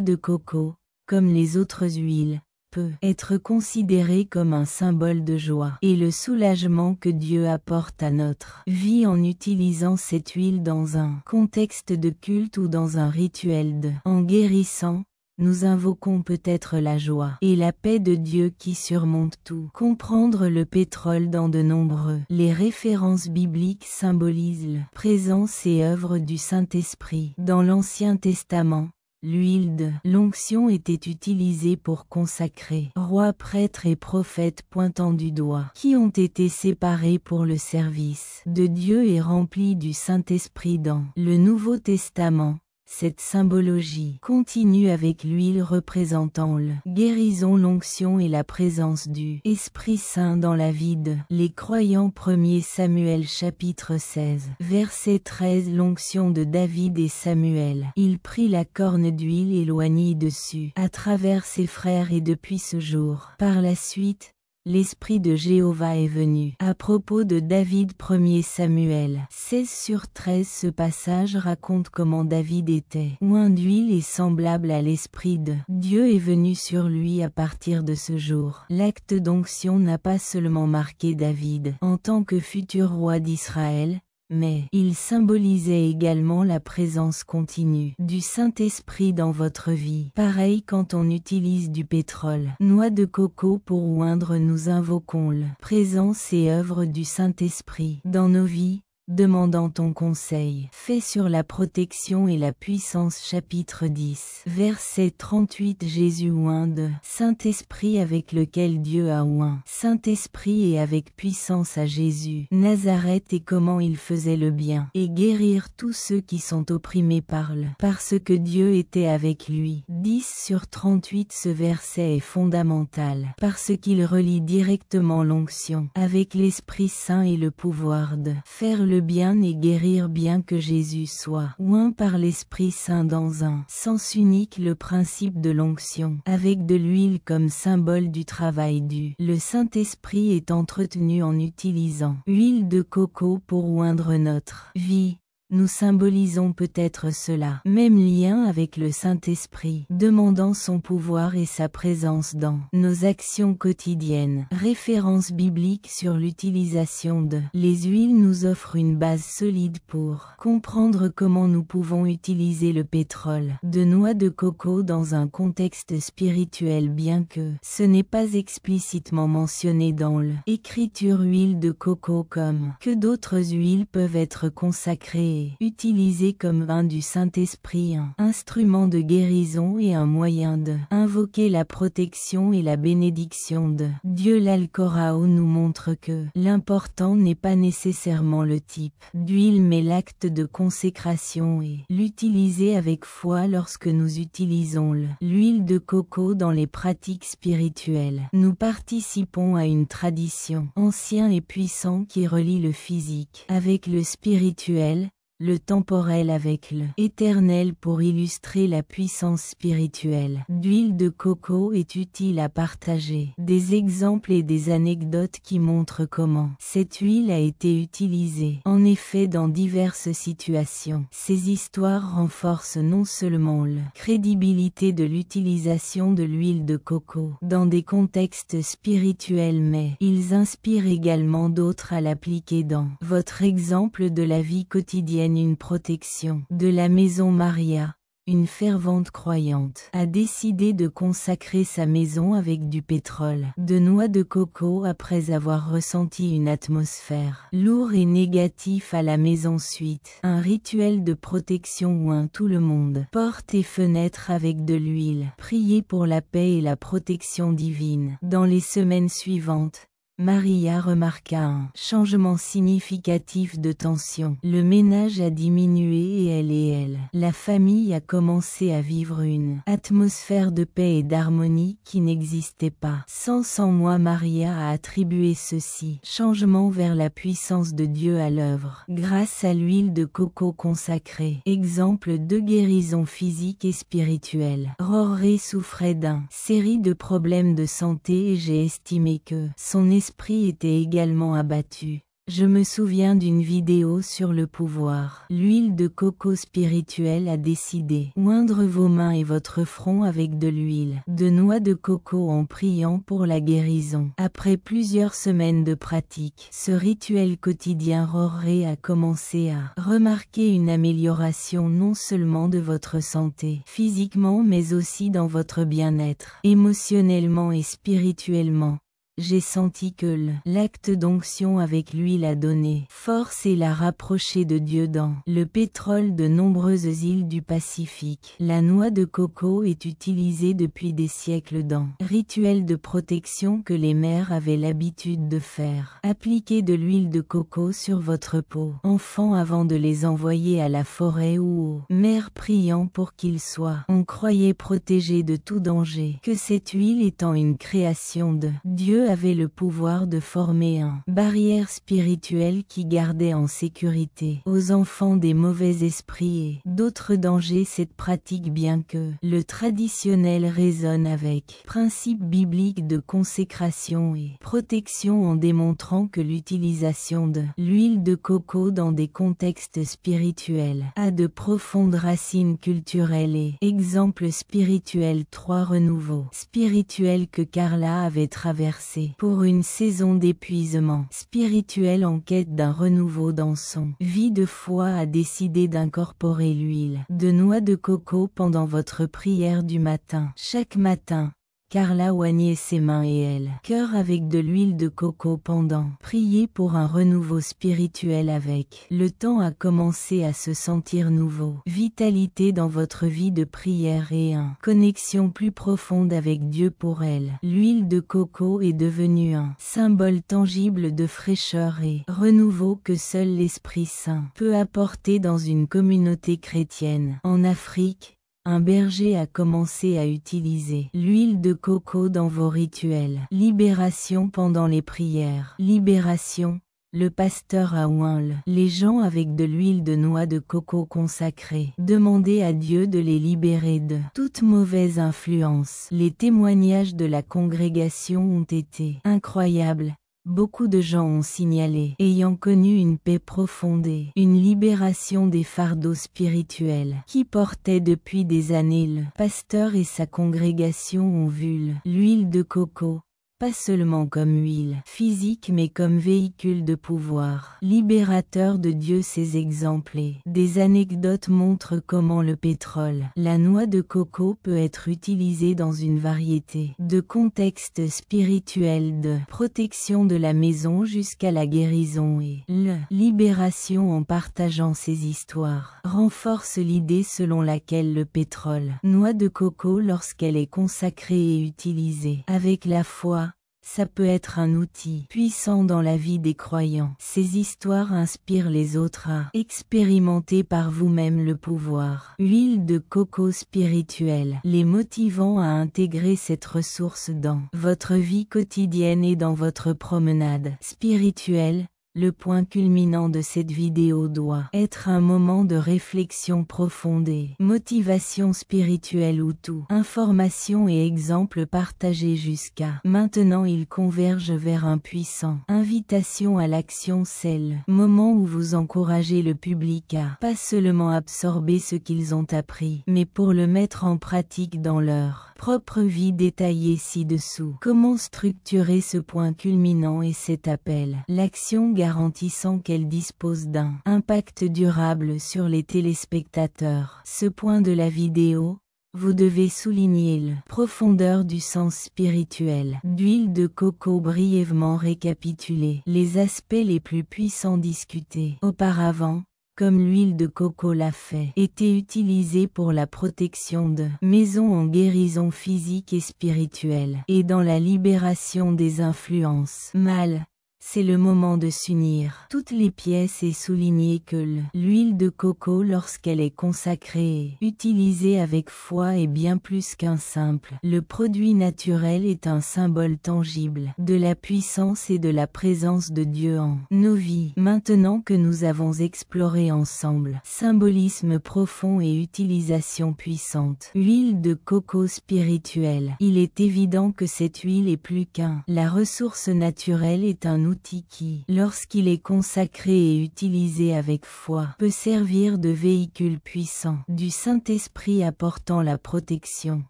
[SPEAKER 1] de coco, comme les autres huiles, peut être considérée comme un symbole de joie et le soulagement que Dieu apporte à notre vie en utilisant cette huile dans un contexte de culte ou dans un rituel en guérissant. Nous invoquons peut-être la joie et la paix de Dieu qui surmonte tout. Comprendre le pétrole dans de nombreux. Les références bibliques symbolisent la présence et œuvre du Saint-Esprit. Dans l'Ancien Testament, l'huile de l'onction était utilisée pour consacrer rois, prêtres et prophètes pointant du doigt, qui ont été séparés pour le service de Dieu et remplis du Saint-Esprit dans le Nouveau Testament. Cette symbologie continue avec l'huile représentant la guérison, l'onction et la présence du Esprit Saint dans la vie de les croyants. 1 Samuel chapitre 16, verset 13. L'onction de David et Samuel. Il prit la corne d'huile et l'oignit dessus à travers ses frères et depuis ce jour. Par la suite, l'Esprit de Jéhovah est venu. À propos de David, 1 Samuel 16/13. Ce passage raconte comment David était oint d'huile et semblable à l'Esprit de Dieu est venu sur lui à partir de ce jour. L'acte d'onction n'a pas seulement marqué David en tant que futur roi d'Israël, mais il symbolisait également la présence continue du Saint-Esprit dans votre vie. Pareil quand on utilise du pétrole, noix de coco pour oindre, nous invoquons la présence et œuvre du Saint-Esprit dans nos vies. Demandant ton conseil. Fait sur la protection et la puissance. Chapitre 10. Verset 38. Jésus oint de Saint-Esprit avec lequel Dieu a oint Saint-Esprit et avec puissance à Jésus Nazareth et comment il faisait le bien et guérir tous ceux qui sont opprimés par le parce que Dieu était avec lui. 10/38. Ce verset est fondamental parce qu'il relie directement l'onction avec l'Esprit Saint et le pouvoir de faire le bien et guérir, bien que Jésus soit oint par l'Esprit Saint dans un sens unique. Le principe de l'onction avec de l'huile comme symbole du travail du le Saint-Esprit est entretenu en utilisant huile de coco pour oindre notre vie. Nous symbolisons peut-être cela, même lien avec le Saint-Esprit, demandant son pouvoir et sa présence dans nos actions quotidiennes. Référence biblique sur l'utilisation de les huiles nous offre une base solide pour comprendre comment nous pouvons utiliser le pétrole de noix de coco dans un contexte spirituel, bien que ce n'est pas explicitement mentionné dans l'Écriture. Huile de coco comme que d'autres huiles peuvent être consacrées utilisé comme vin du Saint-Esprit, un instrument de guérison et un moyen de invoquer la protection et la bénédiction de Dieu. L'Alcorao nous montre que l'important n'est pas nécessairement le type d'huile mais l'acte de consécration et l'utiliser avec foi. Lorsque nous utilisons l'huile de coco dans les pratiques spirituelles, nous participons à une tradition ancienne et puissante qui relie le physique avec le spirituel, le temporel avec le éternel. Pour illustrer la puissance spirituelle d'huile de coco est utile à partager des exemples et des anecdotes qui montrent comment cette huile a été utilisée en effet dans diverses situations. Ces histoires renforcent non seulement la crédibilité de l'utilisation de l'huile de coco dans des contextes spirituels, mais ils inspirent également d'autres à l'appliquer dans votre exemple de la vie quotidienne. Une protection de la maison. Maria, une fervente croyante, a décidé de consacrer sa maison avec du pétrole de noix de coco après avoir ressenti une atmosphère lourde et négative à la maison. Suite un rituel de protection oint tout le monde, portes et fenêtres avec de l'huile. Priez pour la paix et la protection divine. Dans les semaines suivantes, Maria remarqua un changement significatif de tension. Le ménage a diminué et la famille a commencé à vivre une atmosphère de paix et d'harmonie qui n'existait pas. Sans moi, Maria a attribué ceci changement vers la puissance de Dieu à l'œuvre, grâce à l'huile de coco consacrée. Exemple de guérison physique et spirituelle. Roré souffrait d'une série de problèmes de santé et j'ai estimé que son esprit était également abattu. Je me souviens d'une vidéo sur le pouvoir. L'huile de coco spirituelle a décidé oindre vos mains et votre front avec de l'huile de noix de coco en priant pour la guérison. Après plusieurs semaines de pratique, ce rituel quotidien, Roré a commencé à remarquer une amélioration non seulement de votre santé physiquement mais aussi dans votre bien-être, émotionnellement et spirituellement. J'ai senti que l'acte d'onction avec l'huile a donné force et l'a rapproché de Dieu dans le pétrole de nombreuses îles du Pacifique. La noix de coco est utilisée depuis des siècles dans rituels de protection que les mères avaient l'habitude de faire. Appliquez de l'huile de coco sur votre peau, enfant, avant de les envoyer à la forêt ou aux mères priant pour qu'ils soient, on croyait, protégés de tout danger. Que cette huile étant une création de Dieu avait le pouvoir de former une barrière spirituelle qui gardait en sécurité aux enfants des mauvais esprits et d'autres dangers. Cette pratique, bien que le traditionnel, résonne avec principe biblique de consécration et protection en démontrant que l'utilisation de l'huile de coco dans des contextes spirituels a de profondes racines culturelles et exemple spirituel. 3 renouveau spirituel que Carla avait traversé pour une saison d'épuisement spirituel en quête d'un renouveau dans son vie de foi, a décidé d'incorporer l'huile de noix de coco pendant votre prière du matin. Chaque matin, Carla oignait ses mains et cœur avec de l'huile de coco pendant prier pour un renouveau spirituel. Avec le temps, a commencé à se sentir nouveau, vitalité dans votre vie de prière et une connexion plus profonde avec Dieu. Pour elle, l'huile de coco est devenue un symbole tangible de fraîcheur et renouveau que seul l'Esprit Saint peut apporter dans une communauté chrétienne. En Afrique, un berger a commencé à utiliser l'huile de coco dans vos rituels. Libération pendant les prières. Libération. Le pasteur a oint les gens avec de l'huile de noix de coco consacrée. Demandez à Dieu de les libérer de toute mauvaise influence. Les témoignages de la congrégation ont été incroyables. Beaucoup de gens ont signalé ayant connu une paix profonde et une libération des fardeaux spirituels qui portaient depuis des années. Le pasteur et sa congrégation ont vu l'huile de coco pas seulement comme huile physique mais comme véhicule de pouvoir libérateur de Dieu. Ces exemples et des anecdotes montrent comment le pétrole, la noix de coco, peut être utilisé dans une variété de contextes spirituels, de protection de la maison jusqu'à la guérison et la libération. En partageant ces histoires, renforce l'idée selon laquelle le pétrole, noix de coco, lorsqu'elle est consacrée et utilisée avec la foi, ça peut être un outil puissant dans la vie des croyants. Ces histoires inspirent les autres à expérimenter par vous-même le pouvoir. Huile de coco spirituelle, les motivant à intégrer cette ressource dans votre vie quotidienne et dans votre promenade spirituelle. Le point culminant de cette vidéo doit être un moment de réflexion profonde et motivation spirituelle où tout information et exemples partagés jusqu'à maintenant ils convergent vers un puissant invitation à l'action. C'est le moment où vous encouragez le public à pas seulement absorber ce qu'ils ont appris, mais pour le mettre en pratique dans leur propre vie. Détaillée ci-dessous. Comment structurer ce point culminant et cet appel, l'action garantissant qu'elle dispose d'un impact durable sur les téléspectateurs. Ce point de la vidéo, vous devez souligner la profondeur du sens spirituel d'huile de coco. Brièvement récapituler les aspects les plus puissants discutés auparavant, comme l'huile de coco l'a fait, était utilisée pour la protection de maisons en guérison physique et spirituelle, et dans la libération des influences mâles. C'est le moment de s'unir. Toutes les pièces et souligner que l'huile de coco lorsqu'elle est consacrée et utilisée avec foi est bien plus qu'un simple. Le produit naturel est un symbole tangible de la puissance et de la présence de Dieu en nos vies. Maintenant que nous avons exploré ensemble symbolisme profond et utilisation puissante, huile de coco spirituelle, il est évident que cette huile est plus qu'un. La ressource naturelle est un outil qui, lorsqu'il est consacré et utilisé avec foi, peut servir de véhicule puissant du Saint-Esprit apportant la protection,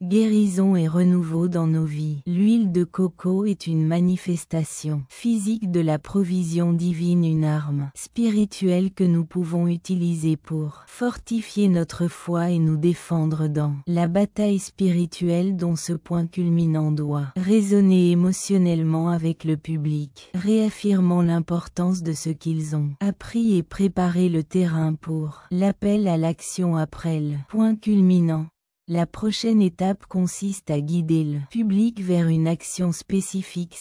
[SPEAKER 1] guérison et renouveau dans nos vies. L'huile de coco est une manifestation physique de la provision divine, une arme spirituelle que nous pouvons utiliser pour fortifier notre foi et nous défendre dans la bataille spirituelle dont ce point culminant doit résonner émotionnellement avec le public, affirmant l'importance de ce qu'ils ont appris et préparer le terrain pour l'appel à l'action après le point culminant. La prochaine étape consiste à guider le public vers une action spécifique.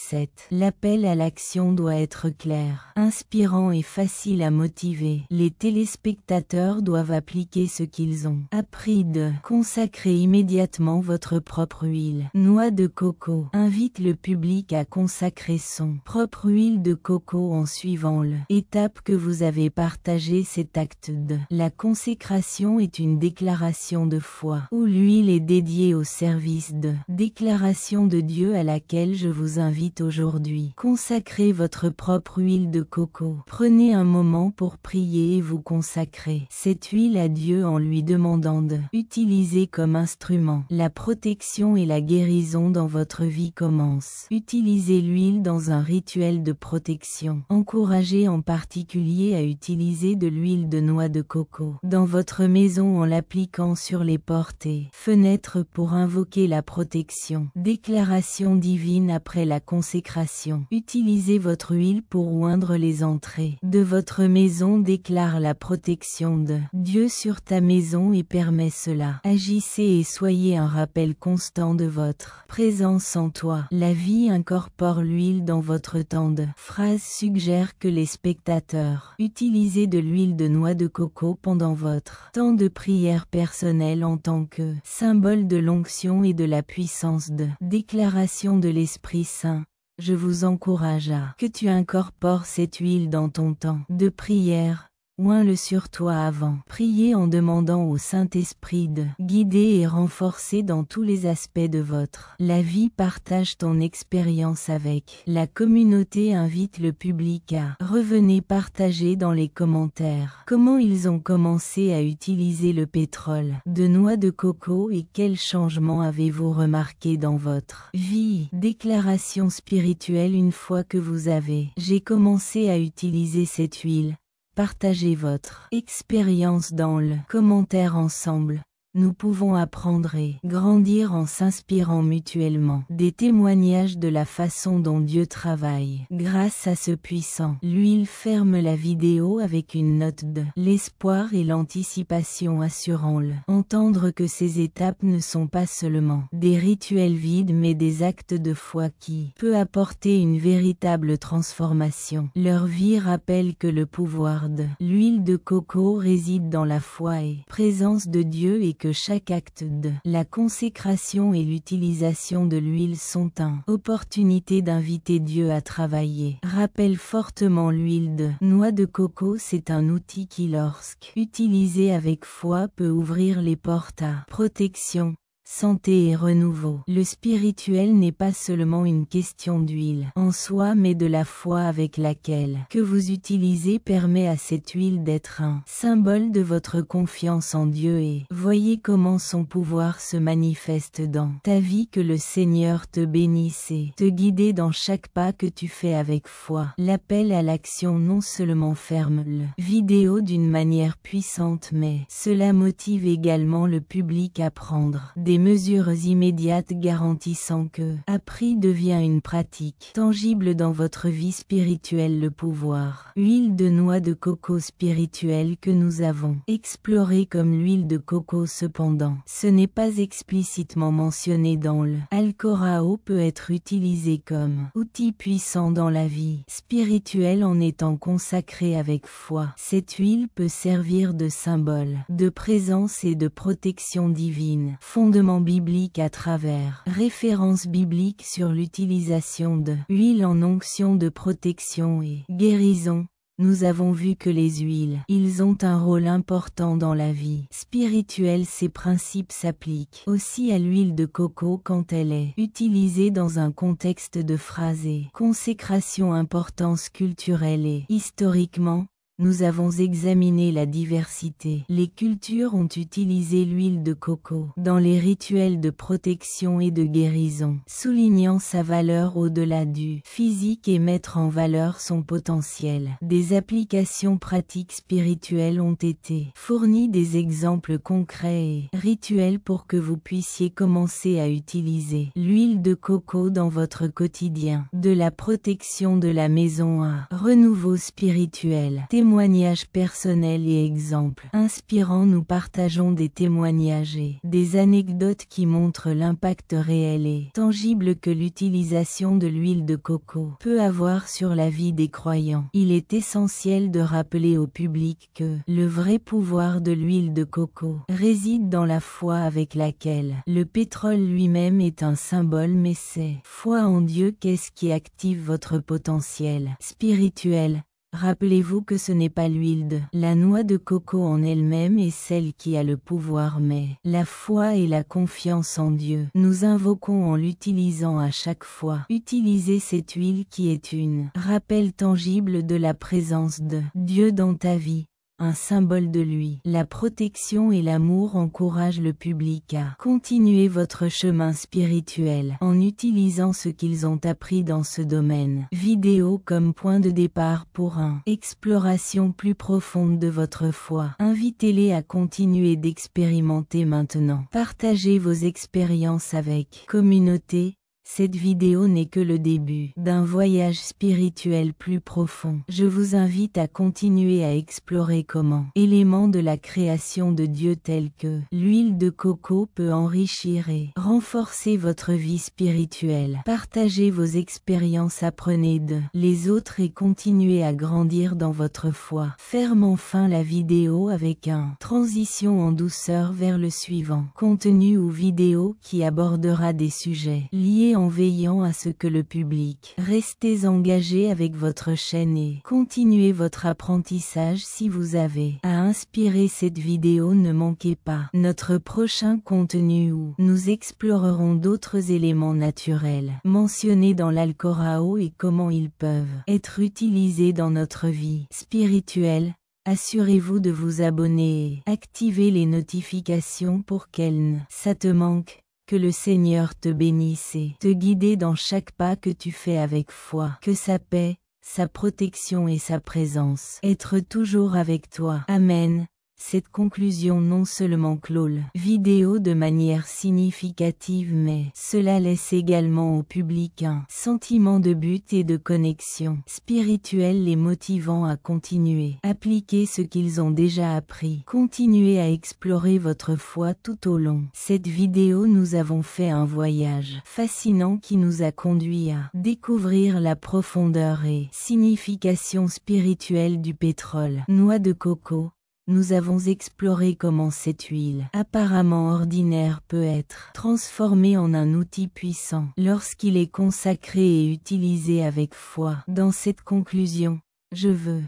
[SPEAKER 1] L'appel à l'action doit être clair, inspirant et facile à motiver. Les téléspectateurs doivent appliquer ce qu'ils ont appris de consacrer immédiatement votre propre huile. Noix de coco. Invite le public à consacrer son propre huile de coco en suivant l'étape que vous avez partagée. Cet acte de la consécration est une déclaration de foi où l'huile est dédiée au service de déclaration de Dieu à laquelle je vous invite aujourd'hui. Consacrez votre propre huile de coco. Prenez un moment pour prier et vous consacrer cette huile à Dieu en lui demandant de l'utiliser comme instrument. La protection et la guérison dans votre vie commencent. Utilisez l'huile dans un rituel de protection. Encouragez en particulier à utiliser de l'huile de noix de coco dans votre maison en l'appliquant sur les portes et fenêtres pour invoquer la protection. Déclaration divine après la consécration. Utilisez votre huile pour oindre les entrées de votre maison. Déclare la protection de Dieu sur ta maison et permet cela. Agissez et soyez un rappel constant de votre présence en toi. La vie incorpore l'huile dans votre temps de phrase suggère que les spectateurs utilisez de l'huile de noix de coco pendant votre temps de prière personnelle en tant que symbole de l'onction et de la puissance de déclaration de l'Esprit Saint. Je vous encourage à que tu incorpores cette huile dans ton temps de prière. Oins-le sur toi avant. Priez en demandant au Saint-Esprit de guider et renforcer dans tous les aspects de votre la vie. Partage ton expérience avec la communauté. Invite le public à revenir partager dans les commentaires comment ils ont commencé à utiliser le pétrole de noix de coco et quels changements avez-vous remarqué dans votre vie. Déclaration spirituelle. Une fois que vous avez commencé à utiliser cette huile, partagez votre expérience dans le commentaire ensemble. Nous pouvons apprendre et grandir en s'inspirant mutuellement des témoignages de la façon dont Dieu travaille. Grâce à ce puissant, l'huile ferme la vidéo avec une note de l'espoir et l'anticipation assurant-le. Entendre que ces étapes ne sont pas seulement des rituels vides mais des actes de foi qui peut apporter une véritable transformation. Leur vie rappelle que le pouvoir de l'huile de coco réside dans la foi et présence de Dieu et que chaque acte de la consécration et l'utilisation de l'huile sont une opportunité d'inviter Dieu à travailler. Rappelle fortement l'huile de noix de coco. C'est un outil qui, lorsque utilisé avec foi, peut ouvrir les portes à protection, santé et renouveau. Le spirituel n'est pas seulement une question d'huile en soi mais de la foi avec laquelle que vous utilisez permet à cette huile d'être un symbole de votre confiance en Dieu et voyez comment son pouvoir se manifeste dans ta vie. Que le Seigneur te bénisse et te guide dans chaque pas que tu fais avec foi. L'appel à l'action non seulement ferme le vidéo d'une manière puissante mais cela motive également le public à prendre des mesures immédiates garantissant que, appris devient une pratique tangible dans votre vie spirituelle. Le pouvoir. Huile de noix de coco spirituelle que nous avons explorée comme l'huile de coco. Cependant, ce n'est pas explicitement mentionné dans le Alcorão, peut être utilisé comme outil puissant dans la vie spirituelle en étant consacré avec foi. Cette huile peut servir de symbole de présence et de protection divine. Fondement biblique à travers références bibliques sur l'utilisation de huile en onction de protection et guérison. Nous avons vu que les huiles, ils ont un rôle important dans la vie spirituelle. Ces principes s'appliquent aussi à l'huile de coco quand elle est utilisée dans un contexte de phrase et consécration. Importance culturelle et historiquement, nous avons examiné la diversité. Les cultures ont utilisé l'huile de coco dans les rituels de protection et de guérison, soulignant sa valeur au-delà du physique et mettre en valeur son potentiel. Des applications pratiques spirituelles ont été fournies, des exemples concrets et rituels pour que vous puissiez commencer à utiliser l'huile de coco dans votre quotidien. De la protection de la maison à renouveau spirituel. Témoignages personnels et exemples inspirants. Nous partageons des témoignages et des anecdotes qui montrent l'impact réel et tangible que l'utilisation de l'huile de coco peut avoir sur la vie des croyants. Il est essentiel de rappeler au public que le vrai pouvoir de l'huile de coco réside dans la foi avec laquelle le pétrole lui-même est un symbole, mais c'est foi en Dieu qu'est-ce qui active votre potentiel spirituel. Rappelez-vous que ce n'est pas l'huile de la noix de coco en elle-même est celle qui a le pouvoir, mais la foi et la confiance en Dieu. Nous invoquons en l'utilisant à chaque fois. Utilisez cette huile qui est une rappel tangible de la présence de Dieu dans ta vie. Un symbole de lui. La protection et l'amour encouragent le public à continuer votre chemin spirituel en utilisant ce qu'ils ont appris dans ce domaine. Vidéo comme point de départ pour une exploration plus profonde de votre foi. Invitez-les à continuer d'expérimenter maintenant. Partagez vos expériences avec communauté. Cette vidéo n'est que le début d'un voyage spirituel plus profond. Je vous invite à continuer à explorer comment éléments de la création de Dieu tels que l'huile de coco peut enrichir et renforcer votre vie spirituelle. Partagez vos expériences, apprenez de les autres et continuez à grandir dans votre foi. Ferme enfin la vidéo avec une transition en douceur vers le suivant contenu ou vidéo qui abordera des sujets liés en veillant à ce que le public restez engagé avec votre chaîne et continuez votre apprentissage. Si vous avez à inspirer cette vidéo, ne manquez pas notre prochain contenu où nous explorerons d'autres éléments naturels mentionnés dans l'Alcorão et comment ils peuvent être utilisés dans notre vie spirituelle. Assurez-vous de vous abonner et activer les notifications pour qu'elles ne ça te manque. Que le Seigneur te bénisse et te guide dans chaque pas que tu fais avec foi. Que sa paix, sa protection et sa présence être toujours avec toi. Amen. Cette conclusion non seulement clôt la vidéo de manière significative, mais cela laisse également au public un sentiment de but et de connexion spirituelle les motivant à continuer. Appliquez ce qu'ils ont déjà appris. Continuez à explorer votre foi tout au long. Cette vidéo, nous avons fait un voyage fascinant qui nous a conduit à découvrir la profondeur et signification spirituelle du pétrole, noix de coco. Nous avons exploré comment cette huile, apparemment ordinaire, peut être transformée en un outil puissant lorsqu'il est consacré et utilisé avec foi. Dans cette conclusion,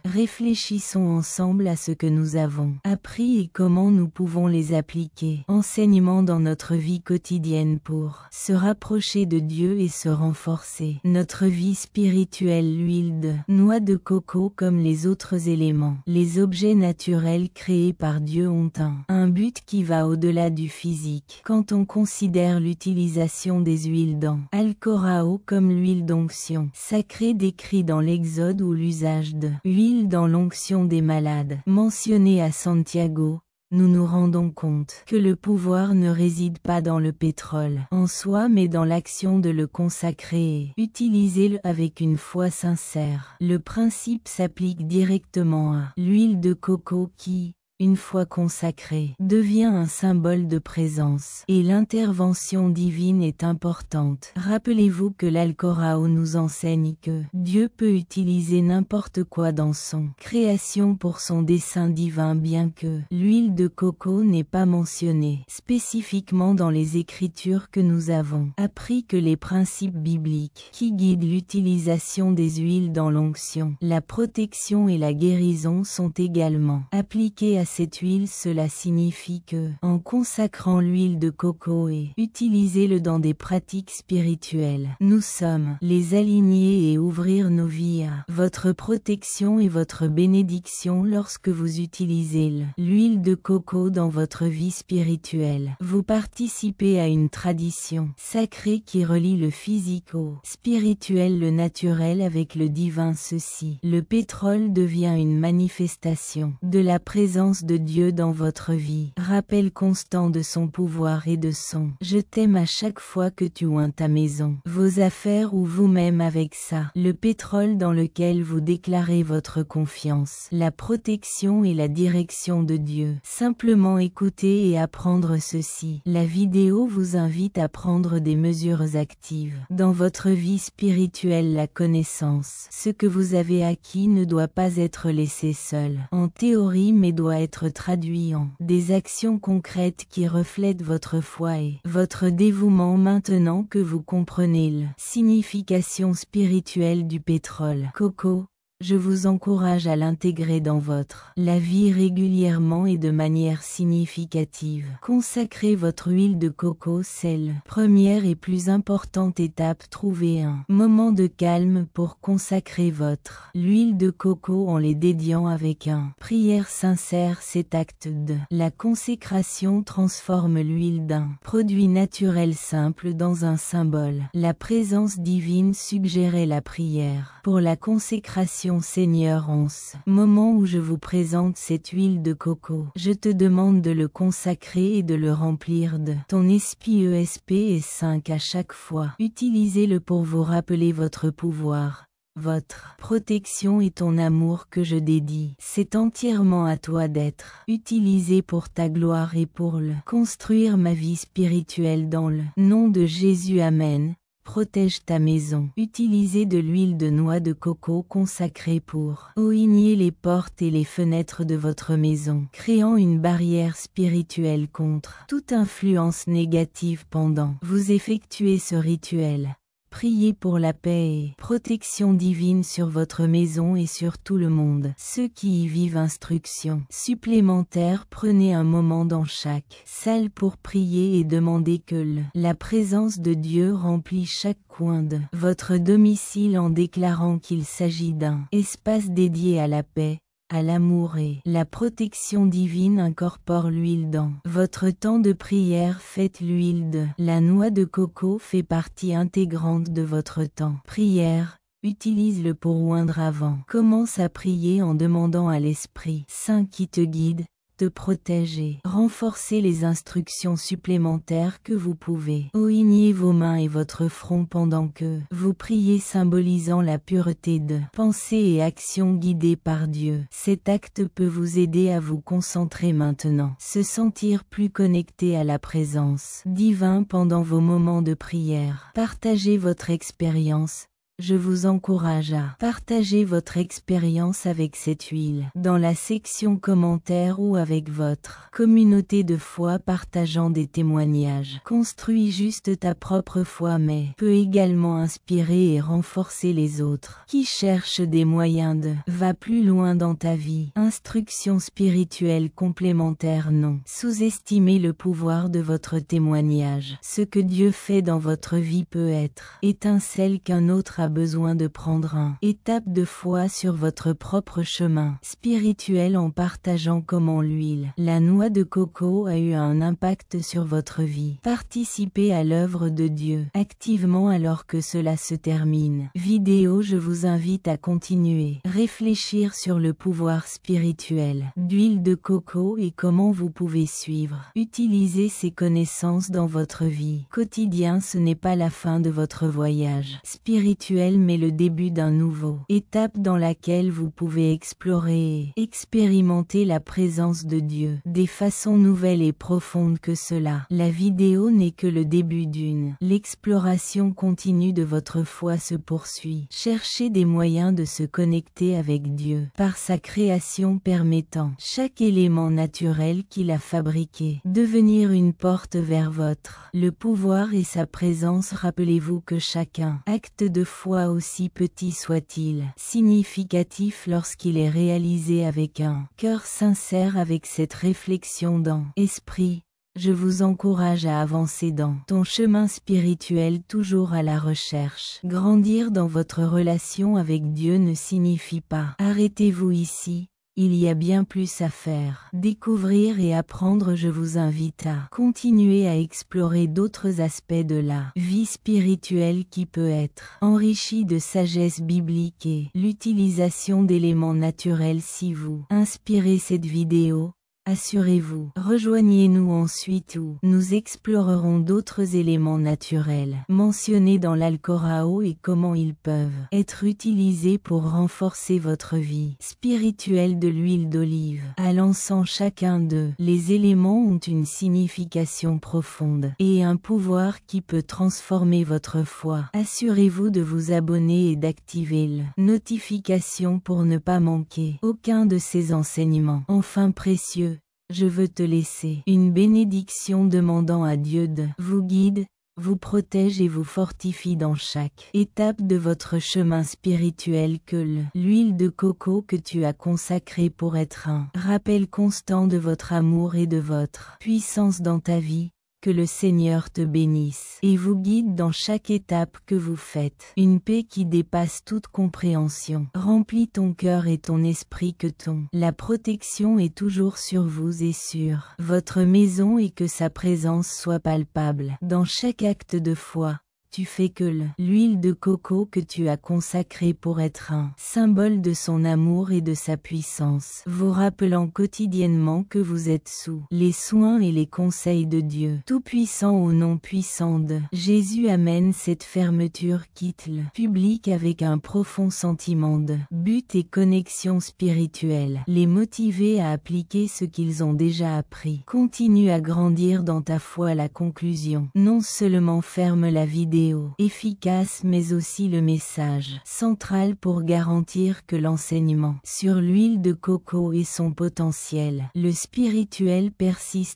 [SPEAKER 1] réfléchissons ensemble à ce que nous avons appris et comment nous pouvons les appliquer. Enseignements dans notre vie quotidienne pour se rapprocher de Dieu et se renforcer. Notre vie spirituelle, l'huile de noix de coco comme les autres éléments. Les objets naturels créés par Dieu ont un but qui va au-delà du physique. Quand on considère l'utilisation des huiles dans Alcorão comme l'huile d'onction sacrée décrit dans l'Exode ou l'usage de huile dans l'onction des malades, mentionné à Santiago, nous nous rendons compte que le pouvoir ne réside pas dans le pétrole en soi mais dans l'action de le consacrer et utilisez-le avec une foi sincère. Le principe s'applique directement à l'huile de coco qui, une fois consacrée, devient un symbole de présence, et l'intervention divine est importante. Rappelez-vous que l'Alcorão nous enseigne que Dieu peut utiliser n'importe quoi dans son création pour son dessein divin bien que l'huile de coco n'est pas mentionnée spécifiquement dans les Écritures que nous avons appris que les principes bibliques qui guident l'utilisation des huiles dans l'onction, la protection et la guérison sont également appliqués à cette huile. Cela signifie que, en consacrant l'huile de coco et utilisez-le dans des pratiques spirituelles, nous sommes les aligner et ouvrir nos vies à votre protection et votre bénédiction lorsque vous utilisez l'huile de coco dans votre vie spirituelle. Vous participez à une tradition sacrée qui relie le physique au spirituel, le naturel avec le divin. Ceci, le pétrole devient une manifestation de la présence de Dieu dans votre vie. Rappel constant de son pouvoir et de son « Je t'aime » à chaque fois que tu oins ta maison, vos affaires ou vous-même avec ça. Le pétrole dans lequel vous déclarez votre confiance, la protection et la direction de Dieu. Simplement écouter et apprendre ceci. La vidéo vous invite à prendre des mesures actives dans votre vie spirituelle. La connaissance, ce que vous avez acquis ne doit pas être laissé seul en théorie mais doit être traduit en des actions concrètes qui reflètent votre foi et votre dévouement. Maintenant que vous comprenez la signification spirituelle du pétrole coco, je vous encourage à l'intégrer dans votre la vie régulièrement et de manière significative. Consacrez votre huile de coco. C'est la première et plus importante étape. Trouvez un moment de calme pour consacrer votre l'huile de coco en les dédiant avec un prière sincère. Cet acte de la consécration transforme l'huile d'un produit naturel simple dans un symbole. La présence divine suggérait la prière pour la consécration. Seigneur, en ce moment où je vous présente cette huile de coco, je te demande de le consacrer et de le remplir de ton esprit et 5 à chaque fois. Utilisez-le pour vous rappeler votre pouvoir, votre protection et ton amour que je dédie. C'est entièrement à toi d'être utilisé pour ta gloire et pour le construire ma vie spirituelle dans le nom de Jésus. Amen. Protège ta maison. Utilisez de l'huile de noix de coco consacrée pour oigner les portes et les fenêtres de votre maison, créant une barrière spirituelle contre toute influence négative. Pendant vous effectuez ce rituel, priez pour la paix et protection divine sur votre maison et sur tout le monde. Ceux qui y vivent. Instructions supplémentaires. Prenez un moment dans chaque salle pour prier et demandez que la présence de Dieu remplisse chaque coin de votre domicile en déclarant qu'il s'agit d'un espace dédié à la paix, à l'amour et la protection divine. Incorpore l'huile dans votre temps de prière. Faites l'huile de la noix de coco fait partie intégrante de votre temps. Prière. Utilise-le pour oindre avant. Commence à prier en demandant à l'Esprit Saint qui te guide, te protège et renforcer les instructions supplémentaires que vous pouvez. Oignez vos mains et votre front pendant que vous priez, symbolisant la pureté de pensée et action guidée par Dieu. Cet acte peut vous aider à vous concentrer maintenant, se sentir plus connecté à la présence divine pendant vos moments de prière. Partagez votre expérience. Je vous encourage à partager votre expérience avec cette huile dans la section commentaires ou avec votre communauté de foi partageant des témoignages. Construis juste ta propre foi mais peut également inspirer et renforcer les autres qui cherchent des moyens de va plus loin dans ta vie. Instructions spirituelles complémentaires. Non sous-estimez le pouvoir de votre témoignage. Ce que Dieu fait dans votre vie peut être étincelle qu'un autre a besoin de prendre un étape de foi sur votre propre chemin spirituel en partageant comment l'huile, la noix de coco a eu un impact sur votre vie. Participez à l'œuvre de Dieu activement alors que cela se termine. Vidéo. Je vous invite à continuer. Réfléchir sur le pouvoir spirituel d'huile de coco et comment vous pouvez suivre. Utilisez ces connaissances dans votre vie quotidienne. Ce n'est pas la fin de votre voyage spirituel mais le début d'un nouveau étape dans laquelle vous pouvez explorer et expérimenter la présence de Dieu des façons nouvelles et profondes que cela. La vidéo n'est que le début d'une. L'exploration continue de votre foi se poursuit. Cherchez des moyens de se connecter avec Dieu par sa création permettant chaque élément naturel qu'il a fabriqué devenir une porte vers votre le pouvoir et sa présence. Rappelez-vous que chacun acte de foi, aussi petit soit-il, significatif lorsqu'il est réalisé avec un cœur sincère. Avec cette réflexion dans esprit, je vous encourage à avancer dans ton chemin spirituel, toujours à la recherche. Grandir dans votre relation avec Dieu ne signifie pas arrêtez-vous ici. Il y a bien plus à faire. Découvrir et apprendre. Je vous invite à continuer à explorer d'autres aspects de la vie spirituelle qui peut être enrichie de sagesse biblique et l'utilisation d'éléments naturels. Si vous inspirez cette vidéo, assurez-vous, rejoignez-nous ensuite où nous explorerons d'autres éléments naturels mentionnés dans l'Alcorão et comment ils peuvent être utilisés pour renforcer votre vie spirituelle. De l'huile d'olive à l'encens, chacun d'eux, les éléments ont une signification profonde et un pouvoir qui peut transformer votre foi. Assurez-vous de vous abonner et d'activer la notification pour ne pas manquer aucun de ces enseignements. Enfin précieux, je veux te laisser une bénédiction demandant à Dieu de vous guide, vous protège et vous fortifie dans chaque étape de votre chemin spirituel. Que l'huile de coco que tu as consacrée pour être un rappel constant de votre amour et de votre puissance dans ta vie. Que le Seigneur te bénisse et vous guide dans chaque étape que vous faites. Une paix qui dépasse toute compréhension remplit ton cœur et ton esprit. Que la protection est toujours sur vous et sur votre maison et que sa présence soit palpable dans chaque acte de foi. Tu fais que l'huile de coco que tu as consacrée pour être un symbole de son amour et de sa puissance, vous rappelant quotidiennement que vous êtes sous les soins et les conseils de Dieu Tout-Puissant. Au nom puissant de Jésus, amen. Cette fermeture quitte le public avec un profond sentiment de but et connexion spirituelle. Les motiver à appliquer ce qu'ils ont déjà appris. Continue à grandir dans ta foi. La conclusion non seulement ferme la vidéo efficace mais aussi le message central pour garantir que l'enseignement sur l'huile de coco et son potentiel, le spirituel, persiste